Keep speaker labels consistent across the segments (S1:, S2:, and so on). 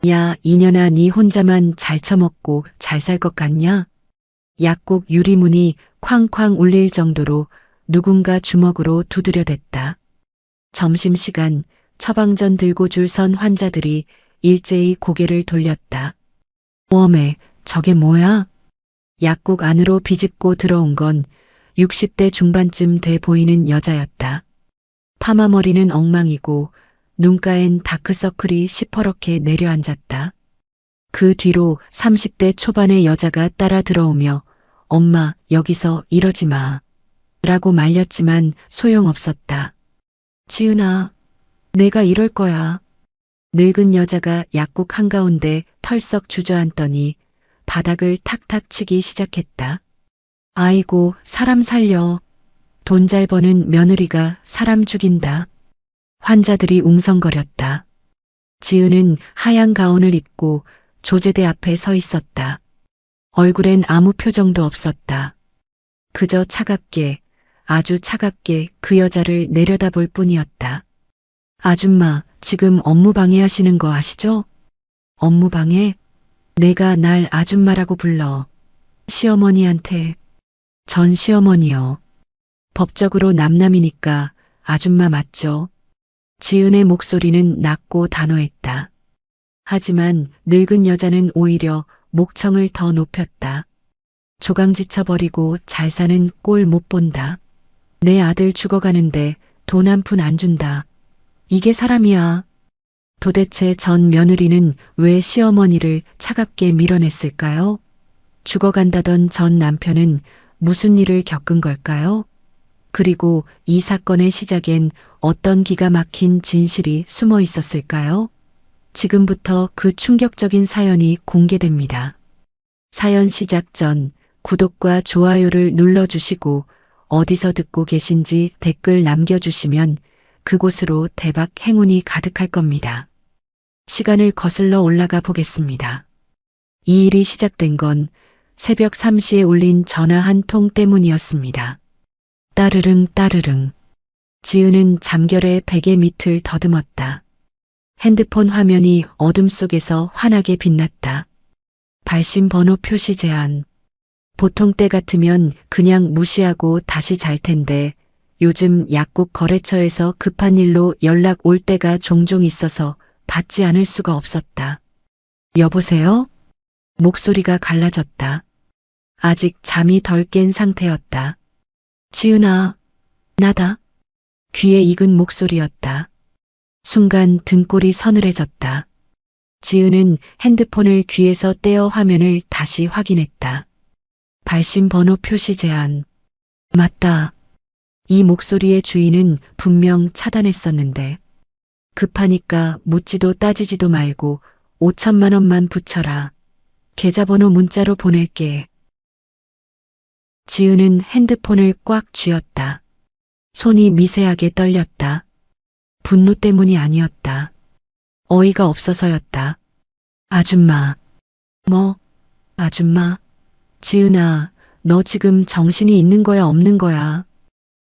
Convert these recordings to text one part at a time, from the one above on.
S1: 야, 이년아, 니 혼자만 잘 처먹고 잘 살 것 같냐? 약국 유리문이 쾅쾅 울릴 정도로 누군가 주먹으로 두드려댔다. 점심시간 처방전 들고 줄 선 환자들이 일제히 고개를 돌렸다. 웜에 저게 뭐야? 약국 안으로 비집고 들어온 건 60대 중반쯤 돼 보이는 여자였다. 파마머리는 엉망이고 눈가엔 다크서클이 시퍼렇게 내려앉았다. 그 뒤로 30대 초반의 여자가 따라 들어오며 엄마, 여기서 이러지 마. 라고 말렸지만 소용없었다. 지은아, 내가 이럴 거야. 늙은 여자가 약국 한가운데 털썩 주저앉더니 바닥을 탁탁 치기 시작했다. 아이고, 사람 살려. 돈 잘 버는 며느리가 사람 죽인다. 환자들이 웅성거렸다. 지은은 하얀 가운을 입고 조제대 앞에 서 있었다. 얼굴엔 아무 표정도 없었다. 그저 차갑게, 아주 차갑게 그 여자를 내려다볼 뿐이었다. 아줌마, 지금 업무 방해하시는 거 아시죠? 업무 방해? 내가 날 아줌마라고 불러. 시어머니한테. 전 시어머니요. 법적으로 남남이니까 아줌마 맞죠? 지은의 목소리는 낮고 단호했다. 하지만 늙은 여자는 오히려 목청을 더 높였다. 조강지쳐 버리고 잘 사는 꼴 못 본다. 내 아들 죽어가는데 돈 한 푼 안 준다. 이게 사람이야. 도대체 전 며느리는 왜 시어머니를 차갑게 밀어냈을까요? 죽어간다던 전 남편은 무슨 일을 겪은 걸까요? 그리고 이 사건의 시작엔 어떤 기가 막힌 진실이 숨어 있었을까요? 지금부터 그 충격적인 사연이 공개됩니다. 사연 시작 전 구독과 좋아요를 눌러주시고 어디서 듣고 계신지 댓글 남겨주시면 그곳으로 대박 행운이 가득할 겁니다. 시간을 거슬러 올라가 보겠습니다. 이 일이 시작된 건 새벽 3시에 울린 전화 한 통 때문이었습니다. 따르릉 따르릉. 지은은 잠결에 베개 밑을 더듬었다. 핸드폰 화면이 어둠 속에서 환하게 빛났다. 발신 번호 표시 제한. 보통 때 같으면 그냥 무시하고 다시 잘 텐데 요즘 약국 거래처에서 급한 일로 연락 올 때가 종종 있어서 받지 않을 수가 없었다. 여보세요? 목소리가 갈라졌다. 아직 잠이 덜 깬 상태였다. 지은아, 나다. 귀에 익은 목소리였다. 순간 등골이 서늘해졌다. 지은은 핸드폰을 귀에서 떼어 화면을 다시 확인했다. 발신 번호 표시 제한. 맞다. 이 목소리의 주인은 분명 차단했었는데. 급하니까 묻지도 따지지도 말고 5천만 원만 붙여라. 계좌번호 문자로 보낼게. 지은은 핸드폰을 꽉 쥐었다. 손이 미세하게 떨렸다. 분노 때문이 아니었다. 어이가 없어서였다. 아줌마. 뭐? 아줌마? 지은아, 너 지금 정신이 있는 거야 없는 거야?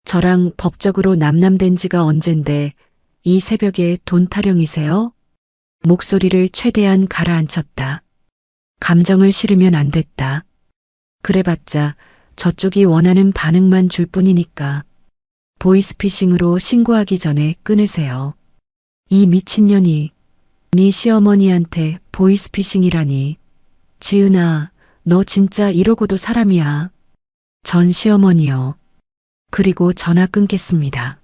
S1: 저랑 법적으로 남남된 지가 언젠데 이 새벽에 돈 타령이세요? 목소리를 최대한 가라앉혔다. 감정을 실으면 안 됐다. 그래봤자 저쪽이 원하는 반응만 줄 뿐이니까. 보이스피싱으로 신고하기 전에 끊으세요. 이 미친년이 네 시어머니한테 보이스피싱이라니. 지은아, 너 진짜 이러고도 사람이야. 전 시어머니요. 그리고 전화 끊겠습니다.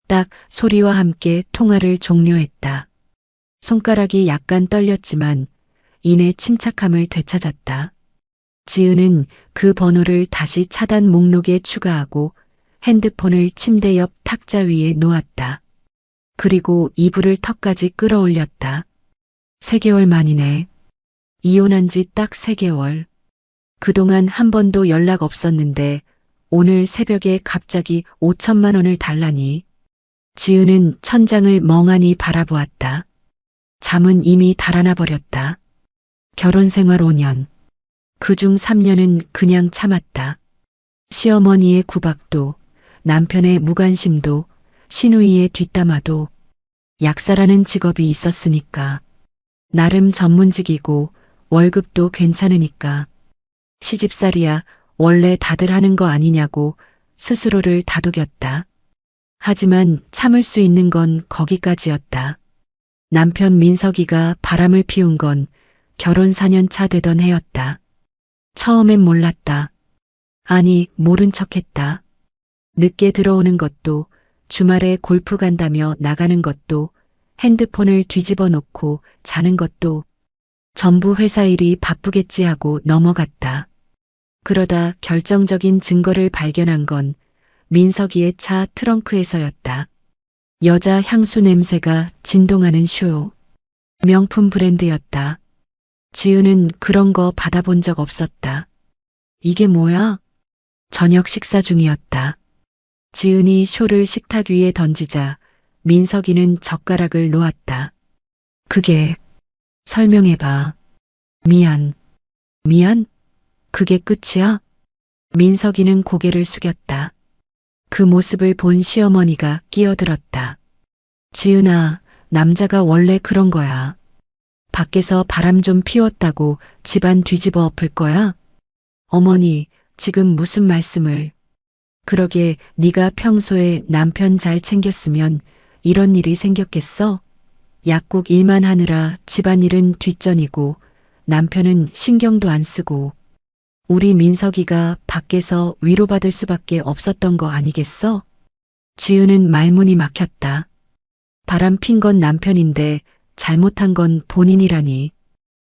S1: 딱 소리와 함께 통화를 종료했다. 손가락이 약간 떨렸지만 이내 침착함을 되찾았다. 지은은 그 번호를 다시 차단 목록에 추가하고 핸드폰을 침대 옆 탁자 위에 놓았다. 그리고 이불을 턱까지 끌어올렸다. 3개월 만이네. 이혼한 지 딱 3개월. 그동안 한 번도 연락 없었는데 오늘 새벽에 갑자기 5천만 원을 달라니. 지은은 천장을 멍하니 바라보았다. 잠은 이미 달아나 버렸다. 결혼 생활 5년. 그중 3년은 그냥 참았다. 시어머니의 구박도, 남편의 무관심도, 시누이의 뒷담화도, 약사라는 직업이 있었으니까. 나름 전문직이고 월급도 괜찮으니까. 시집살이야 원래 다들 하는 거 아니냐고 스스로를 다독였다. 하지만 참을 수 있는 건 거기까지였다. 남편 민석이가 바람을 피운 건 결혼 4년 차 되던 해였다. 처음엔 몰랐다. 아니, 모른 척했다. 늦게 들어오는 것도, 주말에 골프 간다며 나가는 것도, 핸드폰을 뒤집어 놓고 자는 것도 전부 회사 일이 바쁘겠지 하고 넘어갔다. 그러다 결정적인 증거를 발견한 건 민석이의 차 트렁크에서였다. 여자 향수 냄새가 진동하는 쇼. 명품 브랜드였다. 지은은 그런 거 받아본 적 없었다. 이게 뭐야? 저녁 식사 중이었다. 지은이 쇼를 식탁 위에 던지자 민석이는 젓가락을 놓았다. 그게, 설명해봐. 미안. 미안? 그게 끝이야? 민석이는 고개를 숙였다. 그 모습을 본 시어머니가 끼어들었다. 지은아, 남자가 원래 그런 거야. 밖에서 바람 좀 피웠다고 집안 뒤집어 엎을 거야? 어머니, 지금 무슨 말씀을. 그러게 네가 평소에 남편 잘 챙겼으면 이런 일이 생겼겠어? 약국 일만 하느라 집안일은 뒷전이고 남편은 신경도 안 쓰고 우리 민석이가 밖에서 위로받을 수밖에 없었던 거 아니겠어? 지은은 말문이 막혔다. 바람 핀 건 남편인데 잘못한 건 본인이라니.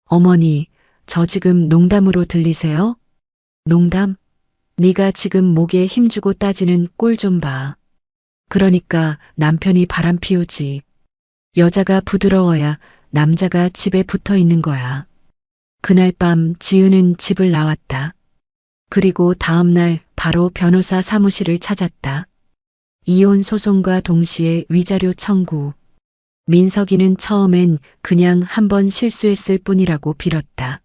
S1: 어머니, 저 지금 농담으로 들리세요? 농담? 네가 지금 목에 힘주고 따지는 꼴 좀 봐. 그러니까 남편이 바람 피우지. 여자가 부드러워야 남자가 집에 붙어 있는 거야. 그날 밤 지은은 집을 나왔다. 그리고 다음 날 바로 변호사 사무실을 찾았다. 이혼 소송과 동시에 위자료 청구. 민석이는 처음엔 그냥 한번 실수했을 뿐이라고 빌었다.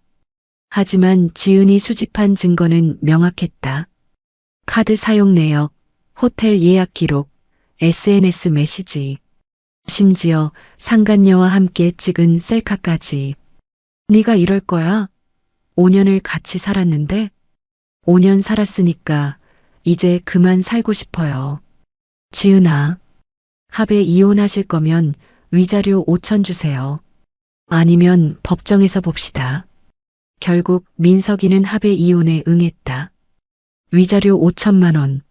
S1: 하지만 지은이 수집한 증거는 명확했다. 카드 사용 내역, 호텔 예약 기록, SNS 메시지. 심지어 상간녀와 함께 찍은 셀카까지. 네가 이럴 거야? 5년을 같이 살았는데? 5년 살았으니까 이제 그만 살고 싶어요. 지은아, 합의 이혼하실 거면 위자료 5천 주세요. 아니면 법정에서 봅시다. 결국 민석이는 합의 이혼에 응했다. 위자료 5천만 원.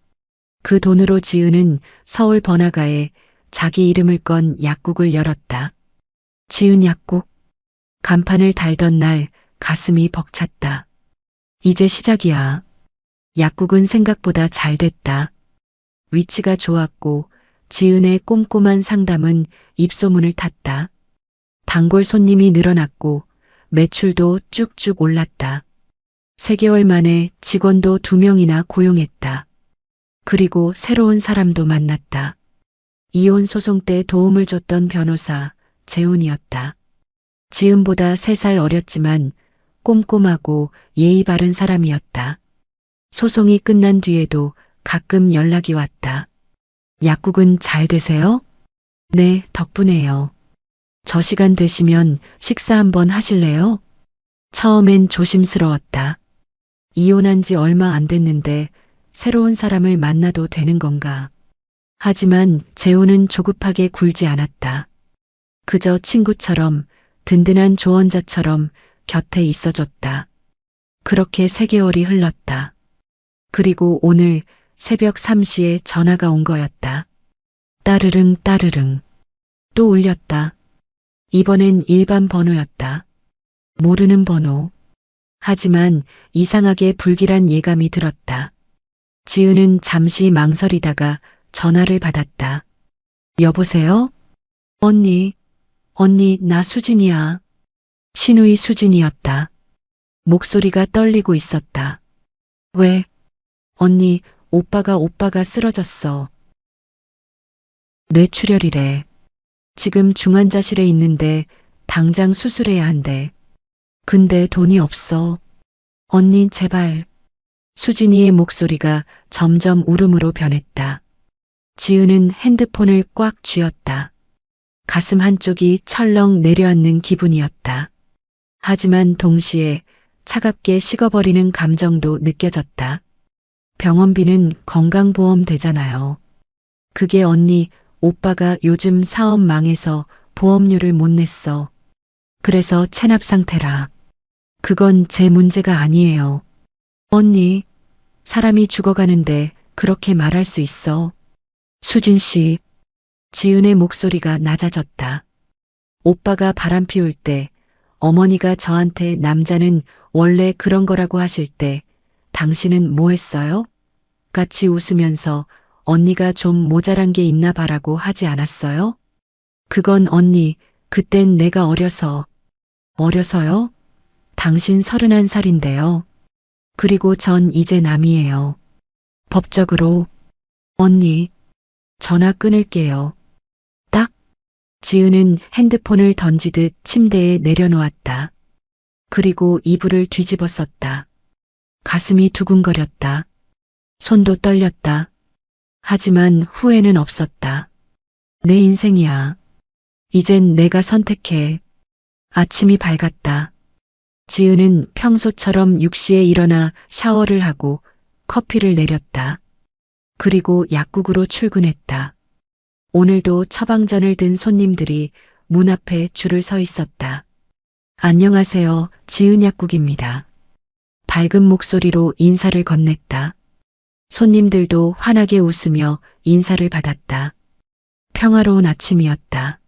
S1: 그 돈으로 지은은 서울 번화가에 자기 이름을 건 약국을 열었다. 지은 약국. 간판을 달던 날 가슴이 벅찼다. 이제 시작이야. 약국은 생각보다 잘 됐다. 위치가 좋았고 지은의 꼼꼼한 상담은 입소문을 탔다. 단골 손님이 늘어났고 매출도 쭉쭉 올랐다. 3개월 만에 직원도 2명이나 고용했다. 그리고 새로운 사람도 만났다. 이혼 소송 때 도움을 줬던 변호사 재훈이었다. 지은보다 3살 어렸지만 꼼꼼하고 예의 바른 사람이었다. 소송이 끝난 뒤에도 가끔 연락이 왔다. 약국은 잘 되세요? 네, 덕분에요. 저 시간 되시면 식사 한번 하실래요? 처음엔 조심스러웠다. 이혼한 지 얼마 안 됐는데 새로운 사람을 만나도 되는 건가? 하지만 재훈은 조급하게 굴지 않았다. 그저 친구처럼 든든한 조언자처럼 곁에 있어줬다. 그렇게 3개월이 흘렀다. 그리고 오늘 새벽 3시에 전화가 온 거였다. 따르릉 따르릉. 또 울렸다. 이번엔 일반 번호였다. 모르는 번호. 하지만 이상하게 불길한 예감이 들었다. 지은은 잠시 망설이다가 전화를 받았다. 여보세요? 언니, 나 수진이야. 신우이 수진이었다. 목소리가 떨리고 있었다. 왜? 언니, 오빠가 쓰러졌어. 뇌출혈이래. 지금 중환자실에 있는데 당장 수술해야 한대. 근데 돈이 없어. 언니, 제발. 수진이의 목소리가 점점 울음으로 변했다. 지은은 핸드폰을 꽉 쥐었다. 가슴 한쪽이 철렁 내려앉는 기분이었다. 하지만 동시에 차갑게 식어버리는 감정도 느껴졌다. 병원비는 건강보험 되잖아요. 그게 언니, 오빠가 요즘 사업 망해서 보험료를 못 냈어. 그래서 체납 상태라. 그건 제 문제가 아니에요. 언니, 사람이 죽어가는데 그렇게 말할 수 있어. 수진 씨, 지은의 목소리가 낮아졌다. 오빠가 바람 피울 때, 어머니가 저한테 남자는 원래 그런 거라고 하실 때, 당신은 뭐 했어요? 같이 웃으면서 언니가 좀 모자란 게 있나 봐라고 하지 않았어요? 그건 언니, 그땐 내가 어려서요? 당신 31살인데요. 그리고 전 이제 남이에요. 법적으로. 언니, 전화 끊을게요. 딱. 지은은 핸드폰을 던지듯 침대에 내려놓았다. 그리고 이불을 뒤집어 썼다. 가슴이 두근거렸다. 손도 떨렸다. 하지만 후회는 없었다. 내 인생이야. 이젠 내가 선택해. 아침이 밝았다. 지은은 평소처럼 6시에 일어나 샤워를 하고 커피를 내렸다. 그리고 약국으로 출근했다. 오늘도 처방전을 든 손님들이 문 앞에 줄을 서 있었다. 안녕하세요, 지은 약국입니다. 밝은 목소리로 인사를 건넸다. 손님들도 환하게 웃으며 인사를 받았다. 평화로운 아침이었다.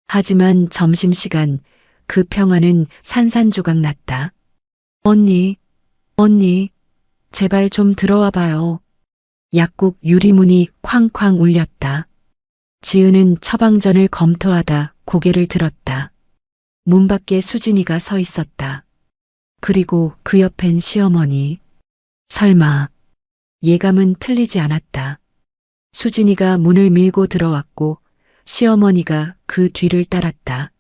S1: 하지만 점심시간 그 평화는 산산조각 났다. 언니, 제발 좀 들어와 봐요. 약국 유리문이 쾅쾅 울렸다. 지은은 처방전을 검토하다 고개를 들었다. 문 밖에 수진이가 서 있었다. 그리고 그 옆엔 시어머니. 설마. 예감은 틀리지 않았다. 수진이가 문을 밀고 들어왔고 시어머니가 그 뒤를 따랐다.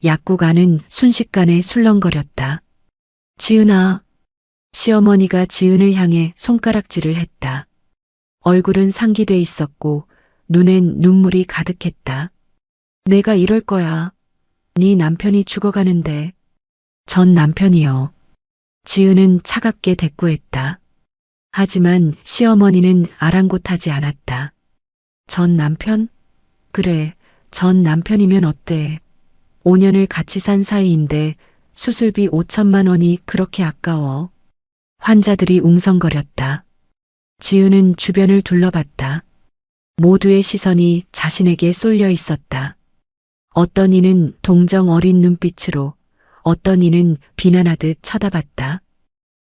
S1: 약국 안은 순식간에 술렁거렸다. 지은아. 시어머니가 지은을 향해 손가락질을 했다. 얼굴은 상기돼 있었고 눈엔 눈물이 가득했다. 내가 이럴 거야. 네 남편이 죽어가는데. 전 남편이요. 지은은 차갑게 대꾸했다. 하지만 시어머니는 아랑곳하지 않았다. 전 남편? 그래, 전 남편이면 어때? 5년을 같이 산 사이인데 수술비 5천만 원이 그렇게 아까워. 환자들이 웅성거렸다. 지은은 주변을 둘러봤다. 모두의 시선이 자신에게 쏠려 있었다. 어떤 이는 동정 어린 눈빛으로, 어떤 이는 비난하듯 쳐다봤다.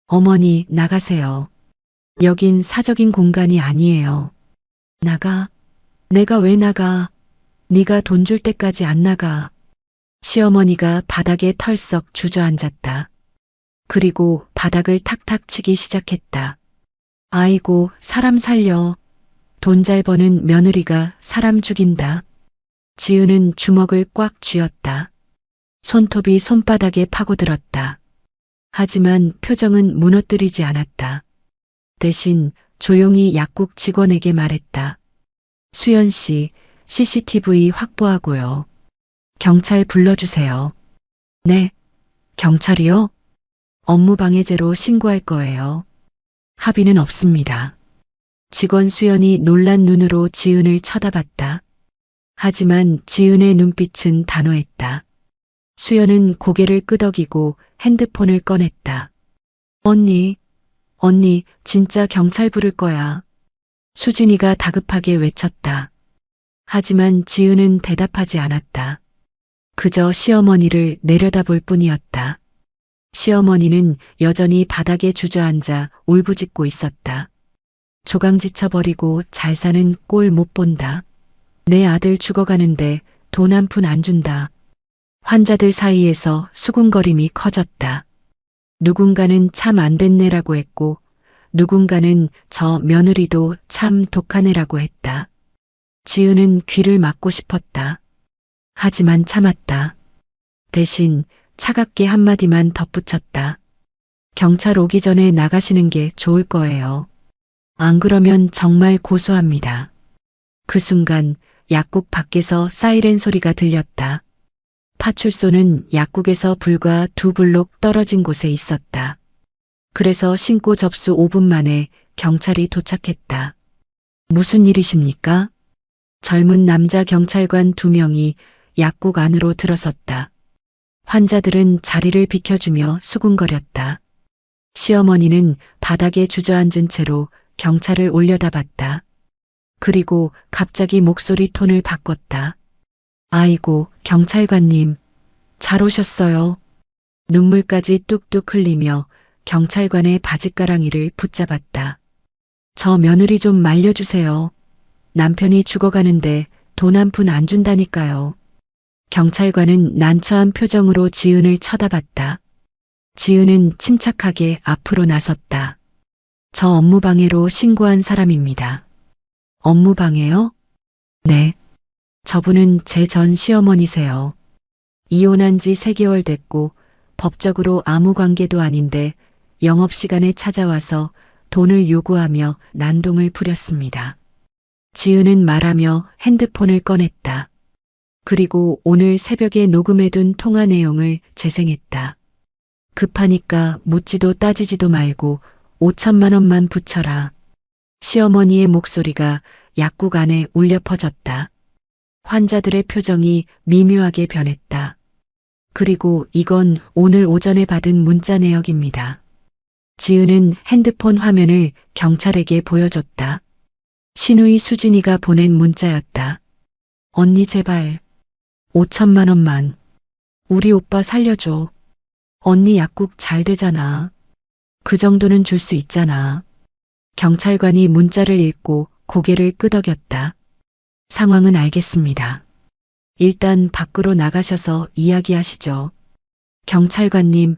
S1: 어머니, 나가세요. 여긴 사적인 공간이 아니에요. 나가? 내가 왜 나가? 네가 돈 줄 때까지 안 나가. 시어머니가 바닥에 털썩 주저앉았다. 그리고 바닥을 탁탁 치기 시작했다. 아이고, 사람 살려. 돈 잘 버는 며느리가 사람 죽인다. 지은은 주먹을 꽉 쥐었다. 손톱이 손바닥에 파고들었다. 하지만 표정은 무너뜨리지 않았다. 대신 조용히 약국 직원에게 말했다. 수연 씨, CCTV 확보하고요. 경찰 불러주세요. 네, 경찰이요? 업무방해죄로 신고할 거예요. 합의는 없습니다. 직원 수연이 놀란 눈으로 지은을 쳐다봤다. 하지만 지은의 눈빛은 단호했다. 수연은 고개를 끄덕이고 핸드폰을 꺼냈다. 언니, 진짜 경찰 부를 거야. 수진이가 다급하게 외쳤다. 하지만 지은은 대답하지 않았다. 그저 시어머니를 내려다볼 뿐이었다. 시어머니는 여전히 바닥에 주저앉아 울부짖고 있었다. 조강 지쳐버리고 잘 사는 꼴 못 본다. 내 아들 죽어가는데 돈 한 푼 안 준다. 환자들 사이에서 수군거림이 커졌다. 누군가는 참 안 됐네라고 했고 누군가는 저 며느리도 참 독한 애라고 했다. 지은은 귀를 막고 싶었다. 하지만 참았다. 대신 차갑게 한마디만 덧붙였다. 경찰 오기 전에 나가시는 게 좋을 거예요. 안 그러면 정말 고소합니다. 그 순간 약국 밖에서 사이렌 소리가 들렸다. 파출소는 약국에서 불과 2블록 떨어진 곳에 있었다. 그래서 신고 접수 5분 만에 경찰이 도착했다. 무슨 일이십니까? 젊은 남자 경찰관 2명이 약국 안으로 들어섰다. 환자들은 자리를 비켜주며 수군거렸다. 시어머니는 바닥에 주저앉은 채로 경찰을 올려다봤다. 그리고 갑자기 목소리 톤을 바꿨다. 아이고, 경찰관님, 잘 오셨어요. 눈물까지 뚝뚝 흘리며 경찰관의 바짓가랑이를 붙잡았다. 저 며느리 좀 말려주세요. 남편이 죽어가는데 돈 한 푼 안 준다니까요. 경찰관은 난처한 표정으로 지은을 쳐다봤다. 지은은 침착하게 앞으로 나섰다. 저 업무방해로 신고한 사람입니다. 업무방해요? 네. 저분은 제 전 시어머니세요. 이혼한 지 3개월 됐고 법적으로 아무 관계도 아닌데 영업시간에 찾아와서 돈을 요구하며 난동을 부렸습니다. 지은은 말하며 핸드폰을 꺼냈다. 그리고 오늘 새벽에 녹음해둔 통화 내용을 재생했다. 급하니까 묻지도 따지지도 말고 5천만 원만 붙여라. 시어머니의 목소리가 약국 안에 울려 퍼졌다. 환자들의 표정이 미묘하게 변했다. 그리고 이건 오늘 오전에 받은 문자 내역입니다. 지은은 핸드폰 화면을 경찰에게 보여줬다. 신우이 수진이가 보낸 문자였다. 언니 제발 5천만 원만. 우리 오빠 살려줘. 언니 약국 잘 되잖아. 그 정도는 줄 수 있잖아. 경찰관이 문자를 읽고 고개를 끄덕였다. 상황은 알겠습니다. 일단 밖으로 나가셔서 이야기하시죠. 경찰관님,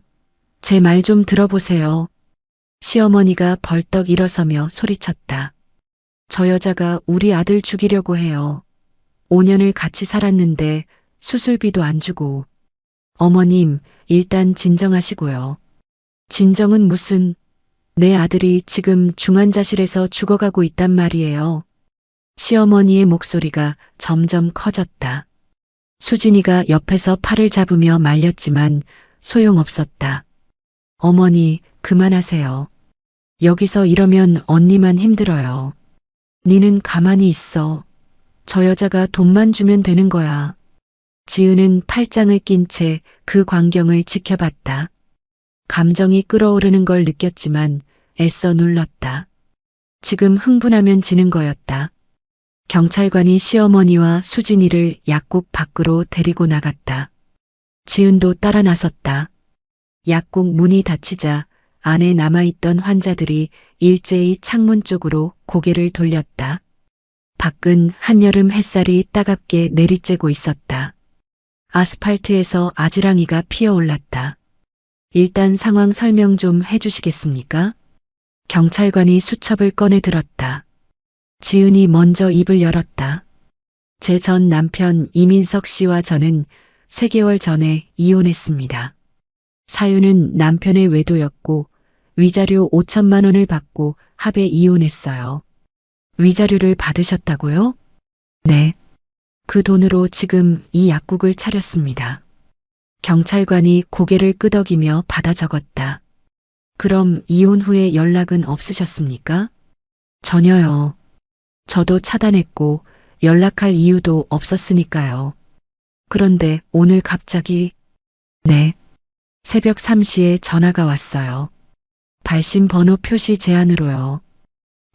S1: 제 말 좀 들어보세요. 시어머니가 벌떡 일어서며 소리쳤다. 저 여자가 우리 아들 죽이려고 해요. 5년을 같이 살았는데 수술비도 안 주고. 어머님, 일단 진정하시고요. 진정은 무슨, 내 아들이 지금 중환자실에서 죽어가고 있단 말이에요. 시어머니의 목소리가 점점 커졌다. 수진이가 옆에서 팔을 잡으며 말렸지만 소용없었다. 어머니, 그만하세요. 여기서 이러면 언니만 힘들어요. 니는 가만히 있어. 저 여자가 돈만 주면 되는 거야. 지은은 팔짱을 낀 채 그 광경을 지켜봤다. 감정이 끓어오르는 걸 느꼈지만 애써 눌렀다. 지금 흥분하면 지는 거였다. 경찰관이 시어머니와 수진이를 약국 밖으로 데리고 나갔다. 지은도 따라 나섰다. 약국 문이 닫히자 안에 남아있던 환자들이 일제히 창문 쪽으로 고개를 돌렸다. 밖은 한여름 햇살이 따갑게 내리쬐고 있었다. 아스팔트에서 아지랑이가 피어올랐다. 일단 상황 설명 좀 해주시겠습니까? 경찰관이 수첩을 꺼내 들었다. 지은이 먼저 입을 열었다. 제 전 남편 이민석 씨와 저는 3개월 전에 이혼했습니다. 사유는 남편의 외도였고 위자료 5천만 원을 받고 합의 이혼했어요. 위자료를 받으셨다고요? 네. 그 돈으로 지금 이 약국을 차렸습니다. 경찰관이 고개를 끄덕이며 받아 적었다. 그럼 이혼 후에 연락은 없으셨습니까? 전혀요. 저도 차단했고 연락할 이유도 없었으니까요. 그런데 오늘 갑자기, 네. 새벽 3시에 전화가 왔어요. 발신 번호 표시 제한으로요.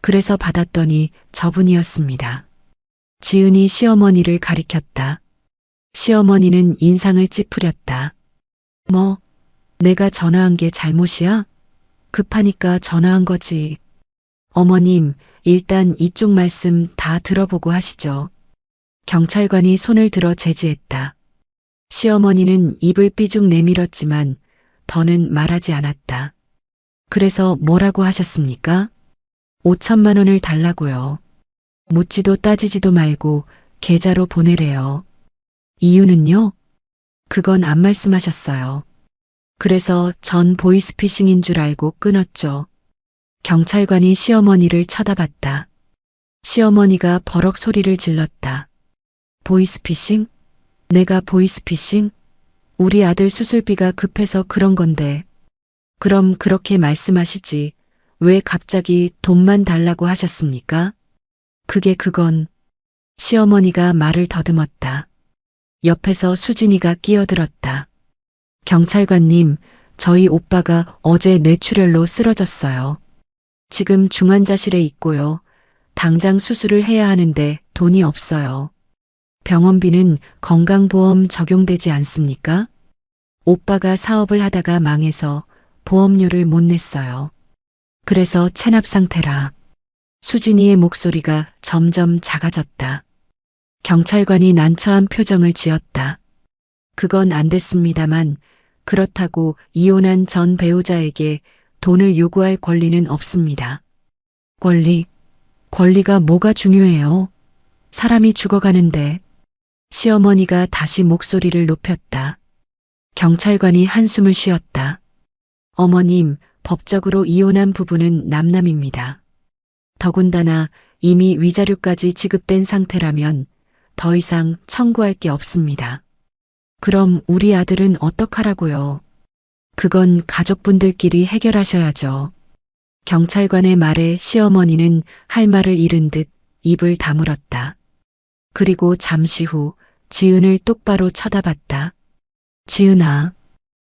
S1: 그래서 받았더니 저분이었습니다. 지은이 시어머니를 가리켰다. 시어머니는 인상을 찌푸렸다. 뭐, 내가 전화한 게 잘못이야? 급하니까 전화한 거지. 어머님, 일단 이쪽 말씀 다 들어보고 하시죠. 경찰관이 손을 들어 제지했다. 시어머니는 입을 삐죽 내밀었지만 더는 말하지 않았다. 그래서 뭐라고 하셨습니까? 5천만 원을 달라고요. 묻지도 따지지도 말고 계좌로 보내래요. 이유는요? 그건 안 말씀하셨어요. 그래서 전 보이스피싱인 줄 알고 끊었죠. 경찰관이 시어머니를 쳐다봤다. 시어머니가 버럭 소리를 질렀다. 보이스피싱? 내가 보이스피싱? 우리 아들 수술비가 급해서 그런 건데. 그럼 그렇게 말씀하시지. 왜 갑자기 돈만 달라고 하셨습니까? 그건 시어머니가 말을 더듬었다. 옆에서 수진이가 끼어들었다. 경찰관님, 저희 오빠가 어제 뇌출혈로 쓰러졌어요. 지금 중환자실에 있고요. 당장 수술을 해야 하는데 돈이 없어요. 병원비는 건강보험 적용되지 않습니까? 오빠가 사업을 하다가 망해서 보험료를 못 냈어요. 그래서 체납 상태라. 수진이의 목소리가 점점 작아졌다. 경찰관이 난처한 표정을 지었다. 그건 안 됐습니다만 그렇다고 이혼한 전 배우자에게 돈을 요구할 권리는 없습니다. 권리가 뭐가 중요해요? 사람이 죽어가는데. 시어머니가 다시 목소리를 높였다. 경찰관이 한숨을 쉬었다. 어머님, 법적으로 이혼한 부부는 남남입니다. 더군다나 이미 위자료까지 지급된 상태라면 더 이상 청구할 게 없습니다. 그럼 우리 아들은 어떡하라고요? 그건 가족분들끼리 해결하셔야죠. 경찰관의 말에 시어머니는 할 말을 잃은 듯 입을 다물었다. 그리고 잠시 후 지은을 똑바로 쳐다봤다. 지은아.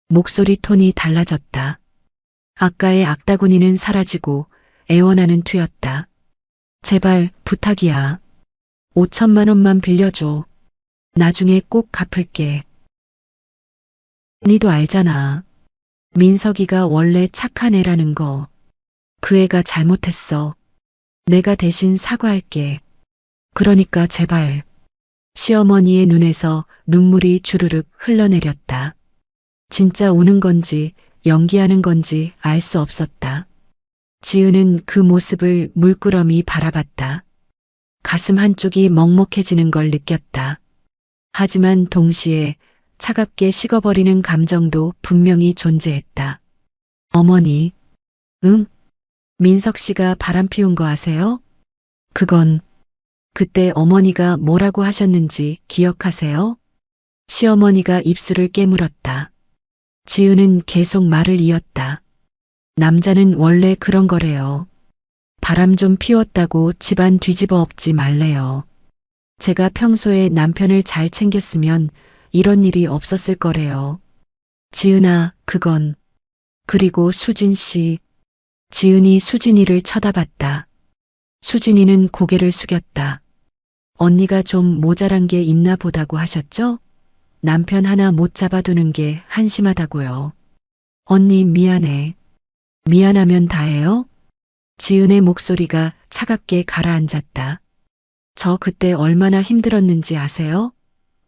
S1: 목소리 톤이 달라졌다. 아까의 악다구니는 사라지고 애원하는 투였다. 제발 부탁이야. 5천만 원만 빌려줘. 나중에 꼭 갚을게. 니도 알잖아. 민석이가 원래 착한 애라는 거. 그 애가 잘못했어. 내가 대신 사과할게. 그러니까 제발. 시어머니의 눈에서 눈물이 주르륵 흘러내렸다. 진짜 우는 건지 연기하는 건지 알 수 없었다. 지은은 그 모습을 물끄러미 바라봤다. 가슴 한쪽이 먹먹해지는 걸 느꼈다. 하지만 동시에 차갑게 식어버리는 감정도 분명히 존재했다. 어머니, 응? 민석 씨가 바람 피운 거 아세요? 그건 그때 어머니가 뭐라고 하셨는지 기억하세요? 시어머니가 입술을 깨물었다. 지은은 계속 말을 이었다. 남자는 원래 그런 거래요. 바람 좀 피웠다고 집안 뒤집어 엎지 말래요. 제가 평소에 남편을 잘 챙겼으면 이런 일이 없었을 거래요. 지은아, 그건. 그리고 수진 씨. 지은이 수진이를 쳐다봤다. 수진이는 고개를 숙였다. 언니가 좀 모자란 게 있나 보다고 하셨죠? 남편 하나 못 잡아두는 게 한심하다고요. 언니 미안해. 미안하면 다해요? 지은의 목소리가 차갑게 가라앉았다. 저 그때 얼마나 힘들었는지 아세요?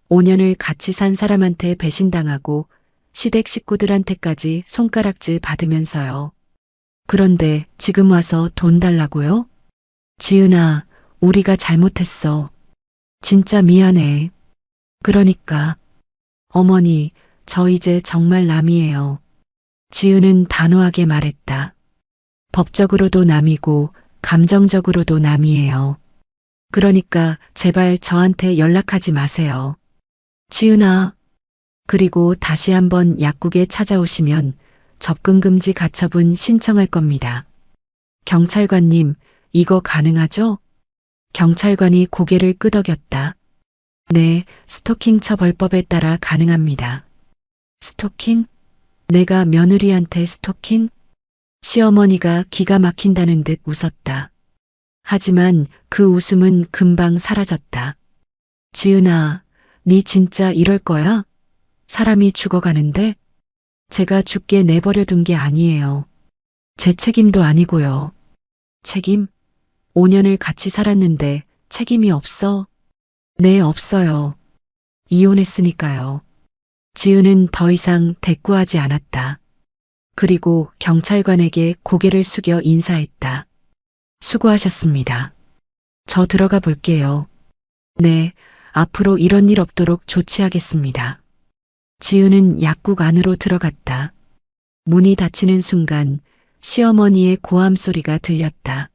S1: 5년을 같이 산 사람한테 배신당하고 시댁 식구들한테까지 손가락질 받으면서요. 그런데 지금 와서 돈 달라고요? 지은아, 우리가 잘못했어. 진짜 미안해. 그러니까. 어머니, 저 이제 정말 남이에요. 지은은 단호하게 말했다. 법적으로도 남이고 감정적으로도 남이에요. 그러니까 제발 저한테 연락하지 마세요. 지은아. 그리고 다시 한번 약국에 찾아오시면 접근금지 가처분 신청할 겁니다. 경찰관님, 이거 가능하죠? 경찰관이 고개를 끄덕였다. 네, 스토킹 처벌법에 따라 가능합니다. 스토킹? 내가 며느리한테 스토킹? 시어머니가 기가 막힌다는 듯 웃었다. 하지만 그 웃음은 금방 사라졌다. 지은아, 니 진짜 이럴 거야? 사람이 죽어가는데? 제가 죽게 내버려 둔 게 아니에요. 제 책임도 아니고요. 책임? 5년을 같이 살았는데 책임이 없어? 네, 없어요. 이혼했으니까요. 지은은 더 이상 대꾸하지 않았다. 그리고 경찰관에게 고개를 숙여 인사했다. 수고하셨습니다. 저 들어가 볼게요. 네, 앞으로 이런 일 없도록 조치하겠습니다. 지은은 약국 안으로 들어갔다. 문이 닫히는 순간 시어머니의 고함 소리가 들렸다.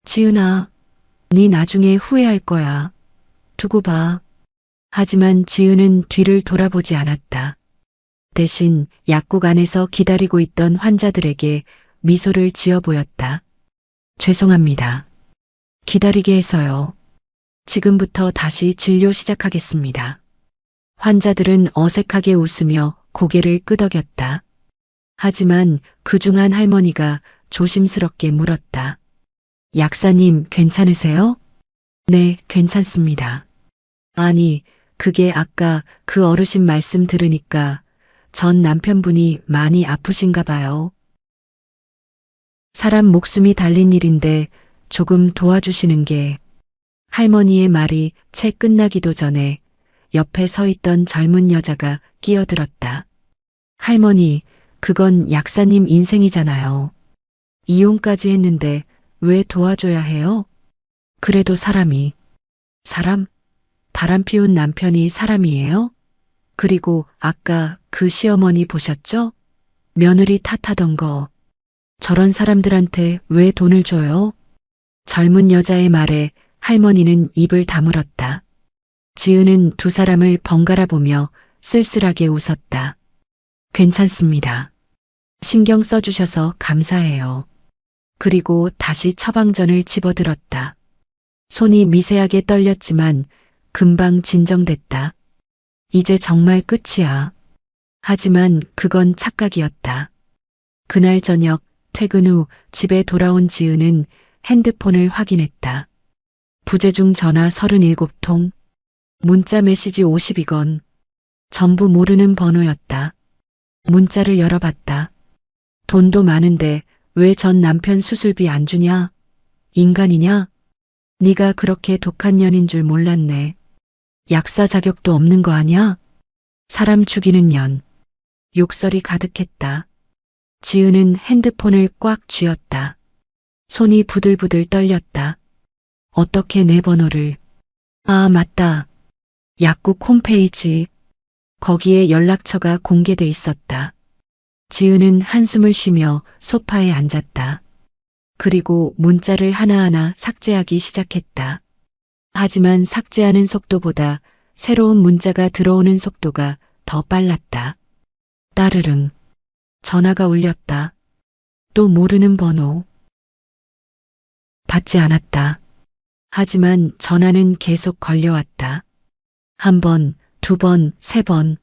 S1: 지은아, 네 나중에 후회할 거야. 두고 봐. 하지만 지은은 뒤를 돌아보지 않았다. 대신 약국 안에서 기다리고 있던 환자들에게 미소를 지어 보였다. 죄송합니다. 기다리게 해서요. 지금부터 다시 진료 시작하겠습니다. 환자들은 어색하게 웃으며 고개를 끄덕였다. 하지만 그중 한 할머니가 조심스럽게 물었다. 약사님, 괜찮으세요? 네, 괜찮습니다. 아니, 그게 아까 그 어르신 말씀 들으니까 전 남편분이 많이 아프신가 봐요. 사람 목숨이 달린 일인데 조금 도와주시는 게. 할머니의 말이 채 끝나기도 전에 옆에 서 있던 젊은 여자가 끼어들었다. 할머니, 그건 약사님 인생이잖아요. 이혼까지 했는데 왜 도와줘야 해요? 그래도 사람이. 사람? 바람 피운 남편이 사람이에요? 그리고 아까 그 시어머니 보셨죠? 며느리 탓하던 거. 저런 사람들한테 왜 돈을 줘요? 젊은 여자의 말에 할머니는 입을 다물었다. 지은은 두 사람을 번갈아 보며 쓸쓸하게 웃었다. 괜찮습니다. 신경 써주셔서 감사해요. 그리고 다시 처방전을 집어들었다. 손이 미세하게 떨렸지만 금방 진정됐다. 이제 정말 끝이야. 하지만 그건 착각이었다. 그날 저녁 퇴근 후 집에 돌아온 지은은 핸드폰을 확인했다. 부재중 전화 37통, 문자 메시지 52건, 전부 모르는 번호였다. 문자를 열어봤다. 돈도 많은데 왜 전 남편 수술비 안 주냐? 인간이냐? 네가 그렇게 독한 년인 줄 몰랐네. 약사 자격도 없는 거 아냐? 사람 죽이는 년. 욕설이 가득했다. 지은은 핸드폰을 꽉 쥐었다. 손이 부들부들 떨렸다. 어떻게 내 번호를. 아, 맞다. 약국 홈페이지. 거기에 연락처가 공개돼 있었다. 지은은 한숨을 쉬며 소파에 앉았다. 그리고 문자를 하나하나 삭제하기 시작했다. 하지만 삭제하는 속도보다 새로운 문자가 들어오는 속도가 더 빨랐다. 따르릉. 전화가 울렸다. 또 모르는 번호. 받지 않았다. 하지만 전화는 계속 걸려왔다. 한 번, 두 번, 세 번.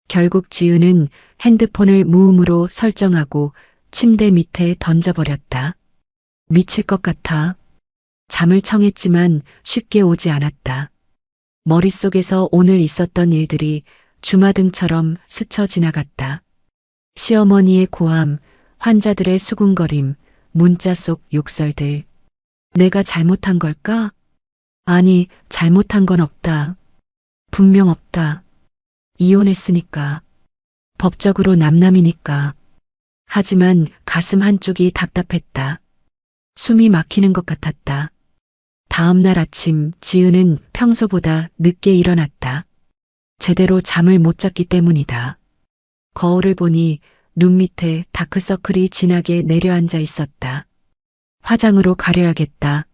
S1: 결국 지은은 핸드폰을 무음으로 설정하고 침대 밑에 던져버렸다. 미칠 것 같아. 잠을 청했지만 쉽게 오지 않았다. 머릿속에서 오늘 있었던 일들이 주마등처럼 스쳐 지나갔다. 시어머니의 고함, 환자들의 수군거림, 문자 속 욕설들. 내가 잘못한 걸까? 아니, 잘못한 건 없다. 분명 없다. 이혼했으니까. 법적으로 남남이니까. 하지만 가슴 한쪽이 답답했다. 숨이 막히는 것 같았다. 다음 날 아침 지은은 평소보다 늦게 일어났다. 제대로 잠을 못 잤기 때문이다. 거울을 보니 눈 밑에 다크서클이 진하게 내려앉아 있었다. 화장으로 가려야겠다.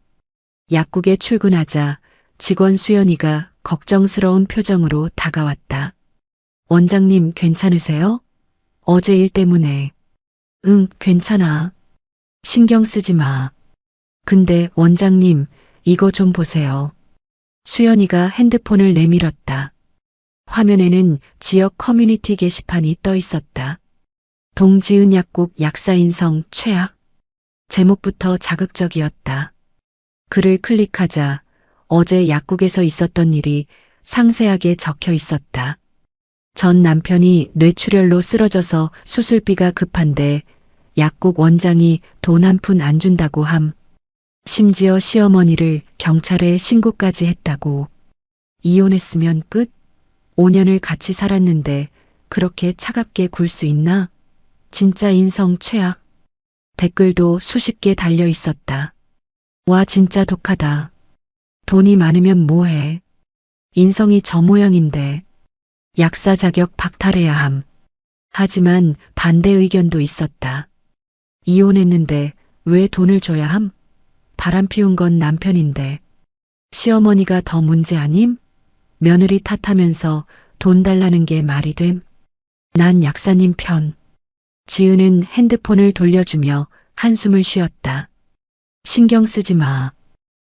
S1: 약국에 출근하자 직원 수연이가 걱정스러운 표정으로 다가왔다. 원장님 괜찮으세요? 어제 일 때문에. 응, 괜찮아. 신경 쓰지 마. 근데 원장님, 이거 좀 보세요. 수연이가 핸드폰을 내밀었다. 화면에는 지역 커뮤니티 게시판이 떠 있었다. 동지은 약국 약사 인성 최악. 제목부터 자극적이었다. 글을 클릭하자 어제 약국에서 있었던 일이 상세하게 적혀 있었다. 전 남편이 뇌출혈로 쓰러져서 수술비가 급한데 약국 원장이 돈 한 푼 안 준다고 함. 심지어 시어머니를 경찰에 신고까지 했다고. 이혼했으면 끝? 5년을 같이 살았는데 그렇게 차갑게 굴 수 있나? 진짜 인성 최악. 댓글도 수십 개 달려 있었다. 와, 진짜 독하다. 돈이 많으면 뭐해. 인성이 저 모양인데. 약사 자격 박탈해야 함. 하지만 반대 의견도 있었다. 이혼했는데 왜 돈을 줘야 함? 바람 피운 건 남편인데. 시어머니가 더 문제 아님? 며느리 탓하면서 돈 달라는 게 말이 됨? 난 약사님 편. 지은은 핸드폰을 돌려주며 한숨을 쉬었다. 신경 쓰지 마.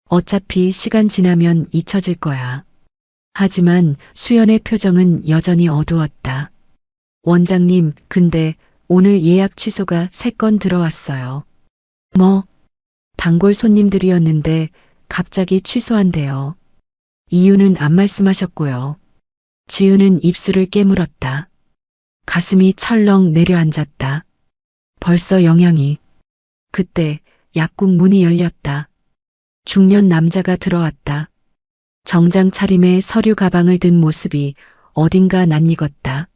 S1: 어차피 시간 지나면 잊혀질 거야. 하지만 수연의 표정은 여전히 어두웠다. 원장님, 근데 오늘 예약 취소가 3건 들어왔어요. 뭐? 단골 손님들이었는데 갑자기 취소한대요. 이유는 안 말씀하셨고요. 지은은 입술을 깨물었다. 가슴이 철렁 내려앉았다. 벌써 영양이. 그때 약국 문이 열렸다. 중년 남자가 들어왔다. 정장 차림에 서류 가방을 든 모습이 어딘가 낯익었다.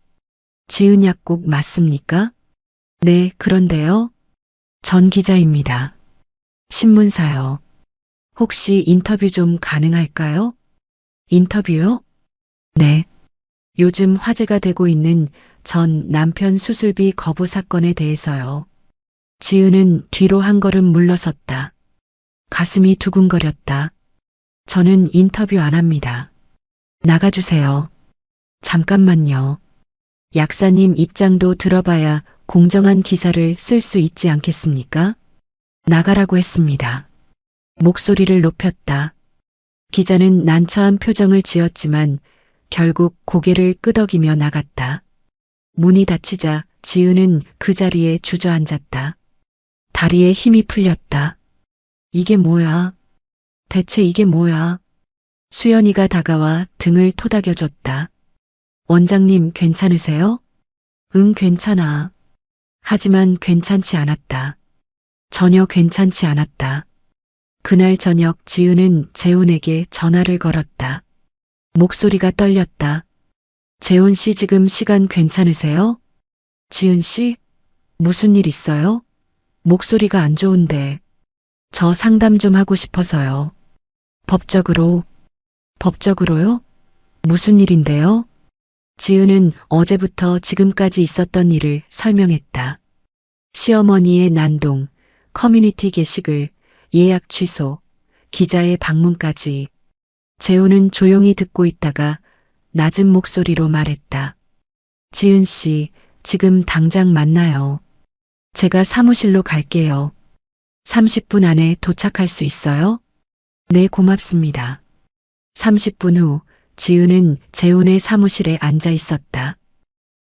S1: 지은 약국 맞습니까? 네, 그런데요. 전 기자입니다. 신문사요. 혹시 인터뷰 좀 가능할까요? 인터뷰요? 네. 요즘 화제가 되고 있는 전 남편 수술비 거부 사건에 대해서요. 지은은 뒤로 한 걸음 물러섰다. 가슴이 두근거렸다. 저는 인터뷰 안 합니다. 나가주세요. 잠깐만요. 약사님 입장도 들어봐야 공정한 기사를 쓸 수 있지 않겠습니까? 나가라고 했습니다. 목소리를 높였다. 기자는 난처한 표정을 지었지만 결국 고개를 끄덕이며 나갔다. 문이 닫히자 지은은 그 자리에 주저앉았다. 다리에 힘이 풀렸다. 이게 뭐야? 대체 이게 뭐야? 수연이가 다가와 등을 토닥여줬다. 원장님 괜찮으세요? 응, 괜찮아. 하지만 괜찮지 않았다. 전혀 괜찮지 않았다. 그날 저녁 지은은 재훈에게 전화를 걸었다. 목소리가 떨렸다. 재훈 씨 지금 시간 괜찮으세요? 지은 씨? 무슨 일 있어요? 목소리가 안 좋은데. 저 상담 좀 하고 싶어서요. 법적으로요? 무슨 일인데요? 지은은 어제부터 지금까지 있었던 일을 설명했다. 시어머니의 난동, 커뮤니티 게시글, 예약 취소, 기자의 방문까지. 재훈은 조용히 듣고 있다가 낮은 목소리로 말했다. 지은 씨, 지금 당장 만나요. 제가 사무실로 갈게요. 30분 안에 도착할 수 있어요? 네, 고맙습니다. 30분 후 지은은 재훈의 사무실에 앉아 있었다.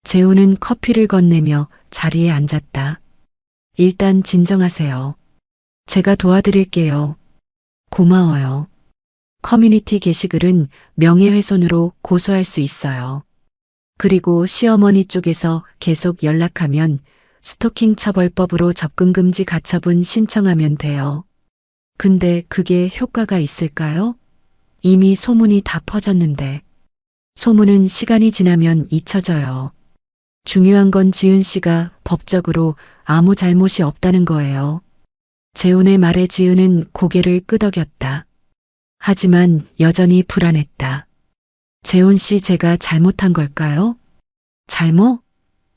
S1: 재훈은 커피를 건네며 자리에 앉았다. 일단 진정하세요. 제가 도와드릴게요. 고마워요. 커뮤니티 게시글은 명예훼손으로 고소할 수 있어요. 그리고 시어머니 쪽에서 계속 연락하면 스토킹 처벌법으로 접근금지 가처분 신청하면 돼요. 근데 그게 효과가 있을까요? 이미 소문이 다 퍼졌는데. 소문은 시간이 지나면 잊혀져요. 중요한 건 지은 씨가 법적으로 아무 잘못이 없다는 거예요. 재훈의 말에 지은은 고개를 끄덕였다. 하지만 여전히 불안했다. 재훈 씨, 제가 잘못한 걸까요? 잘못?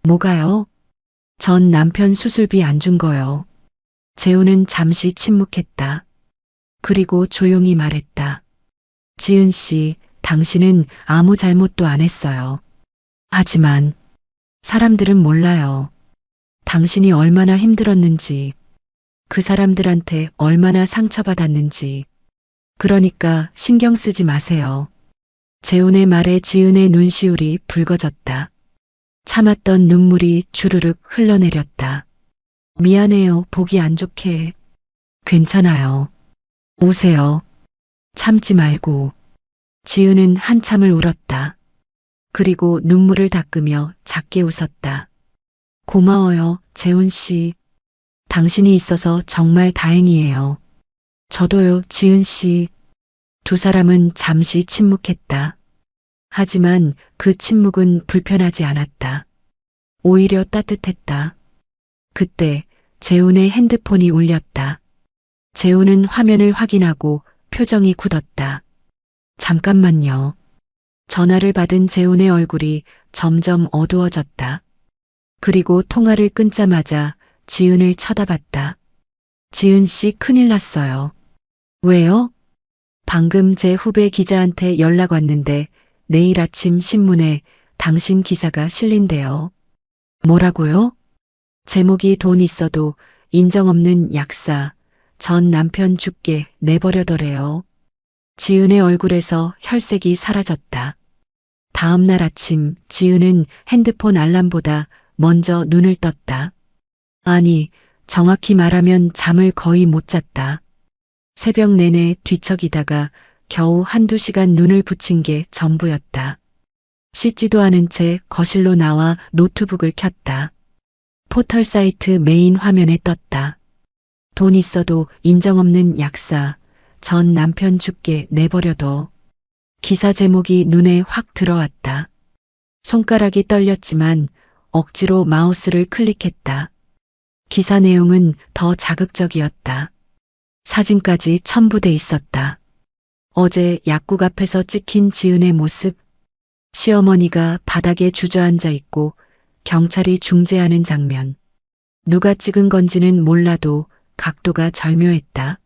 S1: 뭐가요? 전 남편 수술비 안 준 거요. 재훈은 잠시 침묵했다. 그리고 조용히 말했다. 지은 씨, 당신은 아무 잘못도 안 했어요. 하지만 사람들은 몰라요. 당신이 얼마나 힘들었는지, 그 사람들한테 얼마나 상처받았는지. 그러니까 신경 쓰지 마세요. 재훈의 말에 지은의 눈시울이 붉어졌다. 참았던 눈물이 주르륵 흘러내렸다. 미안해요, 보기 안 좋게. 괜찮아요. 오세요. 참지 말고. 지은은 한참을 울었다. 그리고 눈물을 닦으며 작게 웃었다. 고마워요, 재훈 씨. 당신이 있어서 정말 다행이에요. 저도요, 지은 씨. 두 사람은 잠시 침묵했다. 하지만 그 침묵은 불편하지 않았다. 오히려 따뜻했다. 그때 재훈의 핸드폰이 울렸다. 재훈은 화면을 확인하고 표정이 굳었다. 잠깐만요. 전화를 받은 재훈의 얼굴이 점점 어두워졌다. 그리고 통화를 끊자마자 지은을 쳐다봤다. 지은 씨, 큰일 났어요. 왜요? 방금 제 후배 기자한테 연락 왔는데 내일 아침 신문에 당신 기사가 실린대요. 뭐라고요? 제목이 돈 있어도 인정 없는 약사, 전 남편 죽게 내버려더래요. 지은의 얼굴에서 혈색이 사라졌다. 다음 날 아침 지은은 핸드폰 알람보다 먼저 눈을 떴다. 아니, 정확히 말하면 잠을 거의 못 잤다. 새벽 내내 뒤척이다가 겨우 한두 시간 눈을 붙인 게 전부였다. 씻지도 않은 채 거실로 나와 노트북을 켰다. 포털 사이트 메인 화면에 떴다. 돈 있어도 인정 없는 약사, 전 남편 죽게 내버려둬. 기사 제목이 눈에 확 들어왔다. 손가락이 떨렸지만 억지로 마우스를 클릭했다. 기사 내용은 더 자극적이었다. 사진까지 첨부돼 있었다. 어제 약국 앞에서 찍힌 지은의 모습, 시어머니가 바닥에 주저앉아 있고 경찰이 중재하는 장면. 누가 찍은 건지는 몰라도 각도가 절묘했다.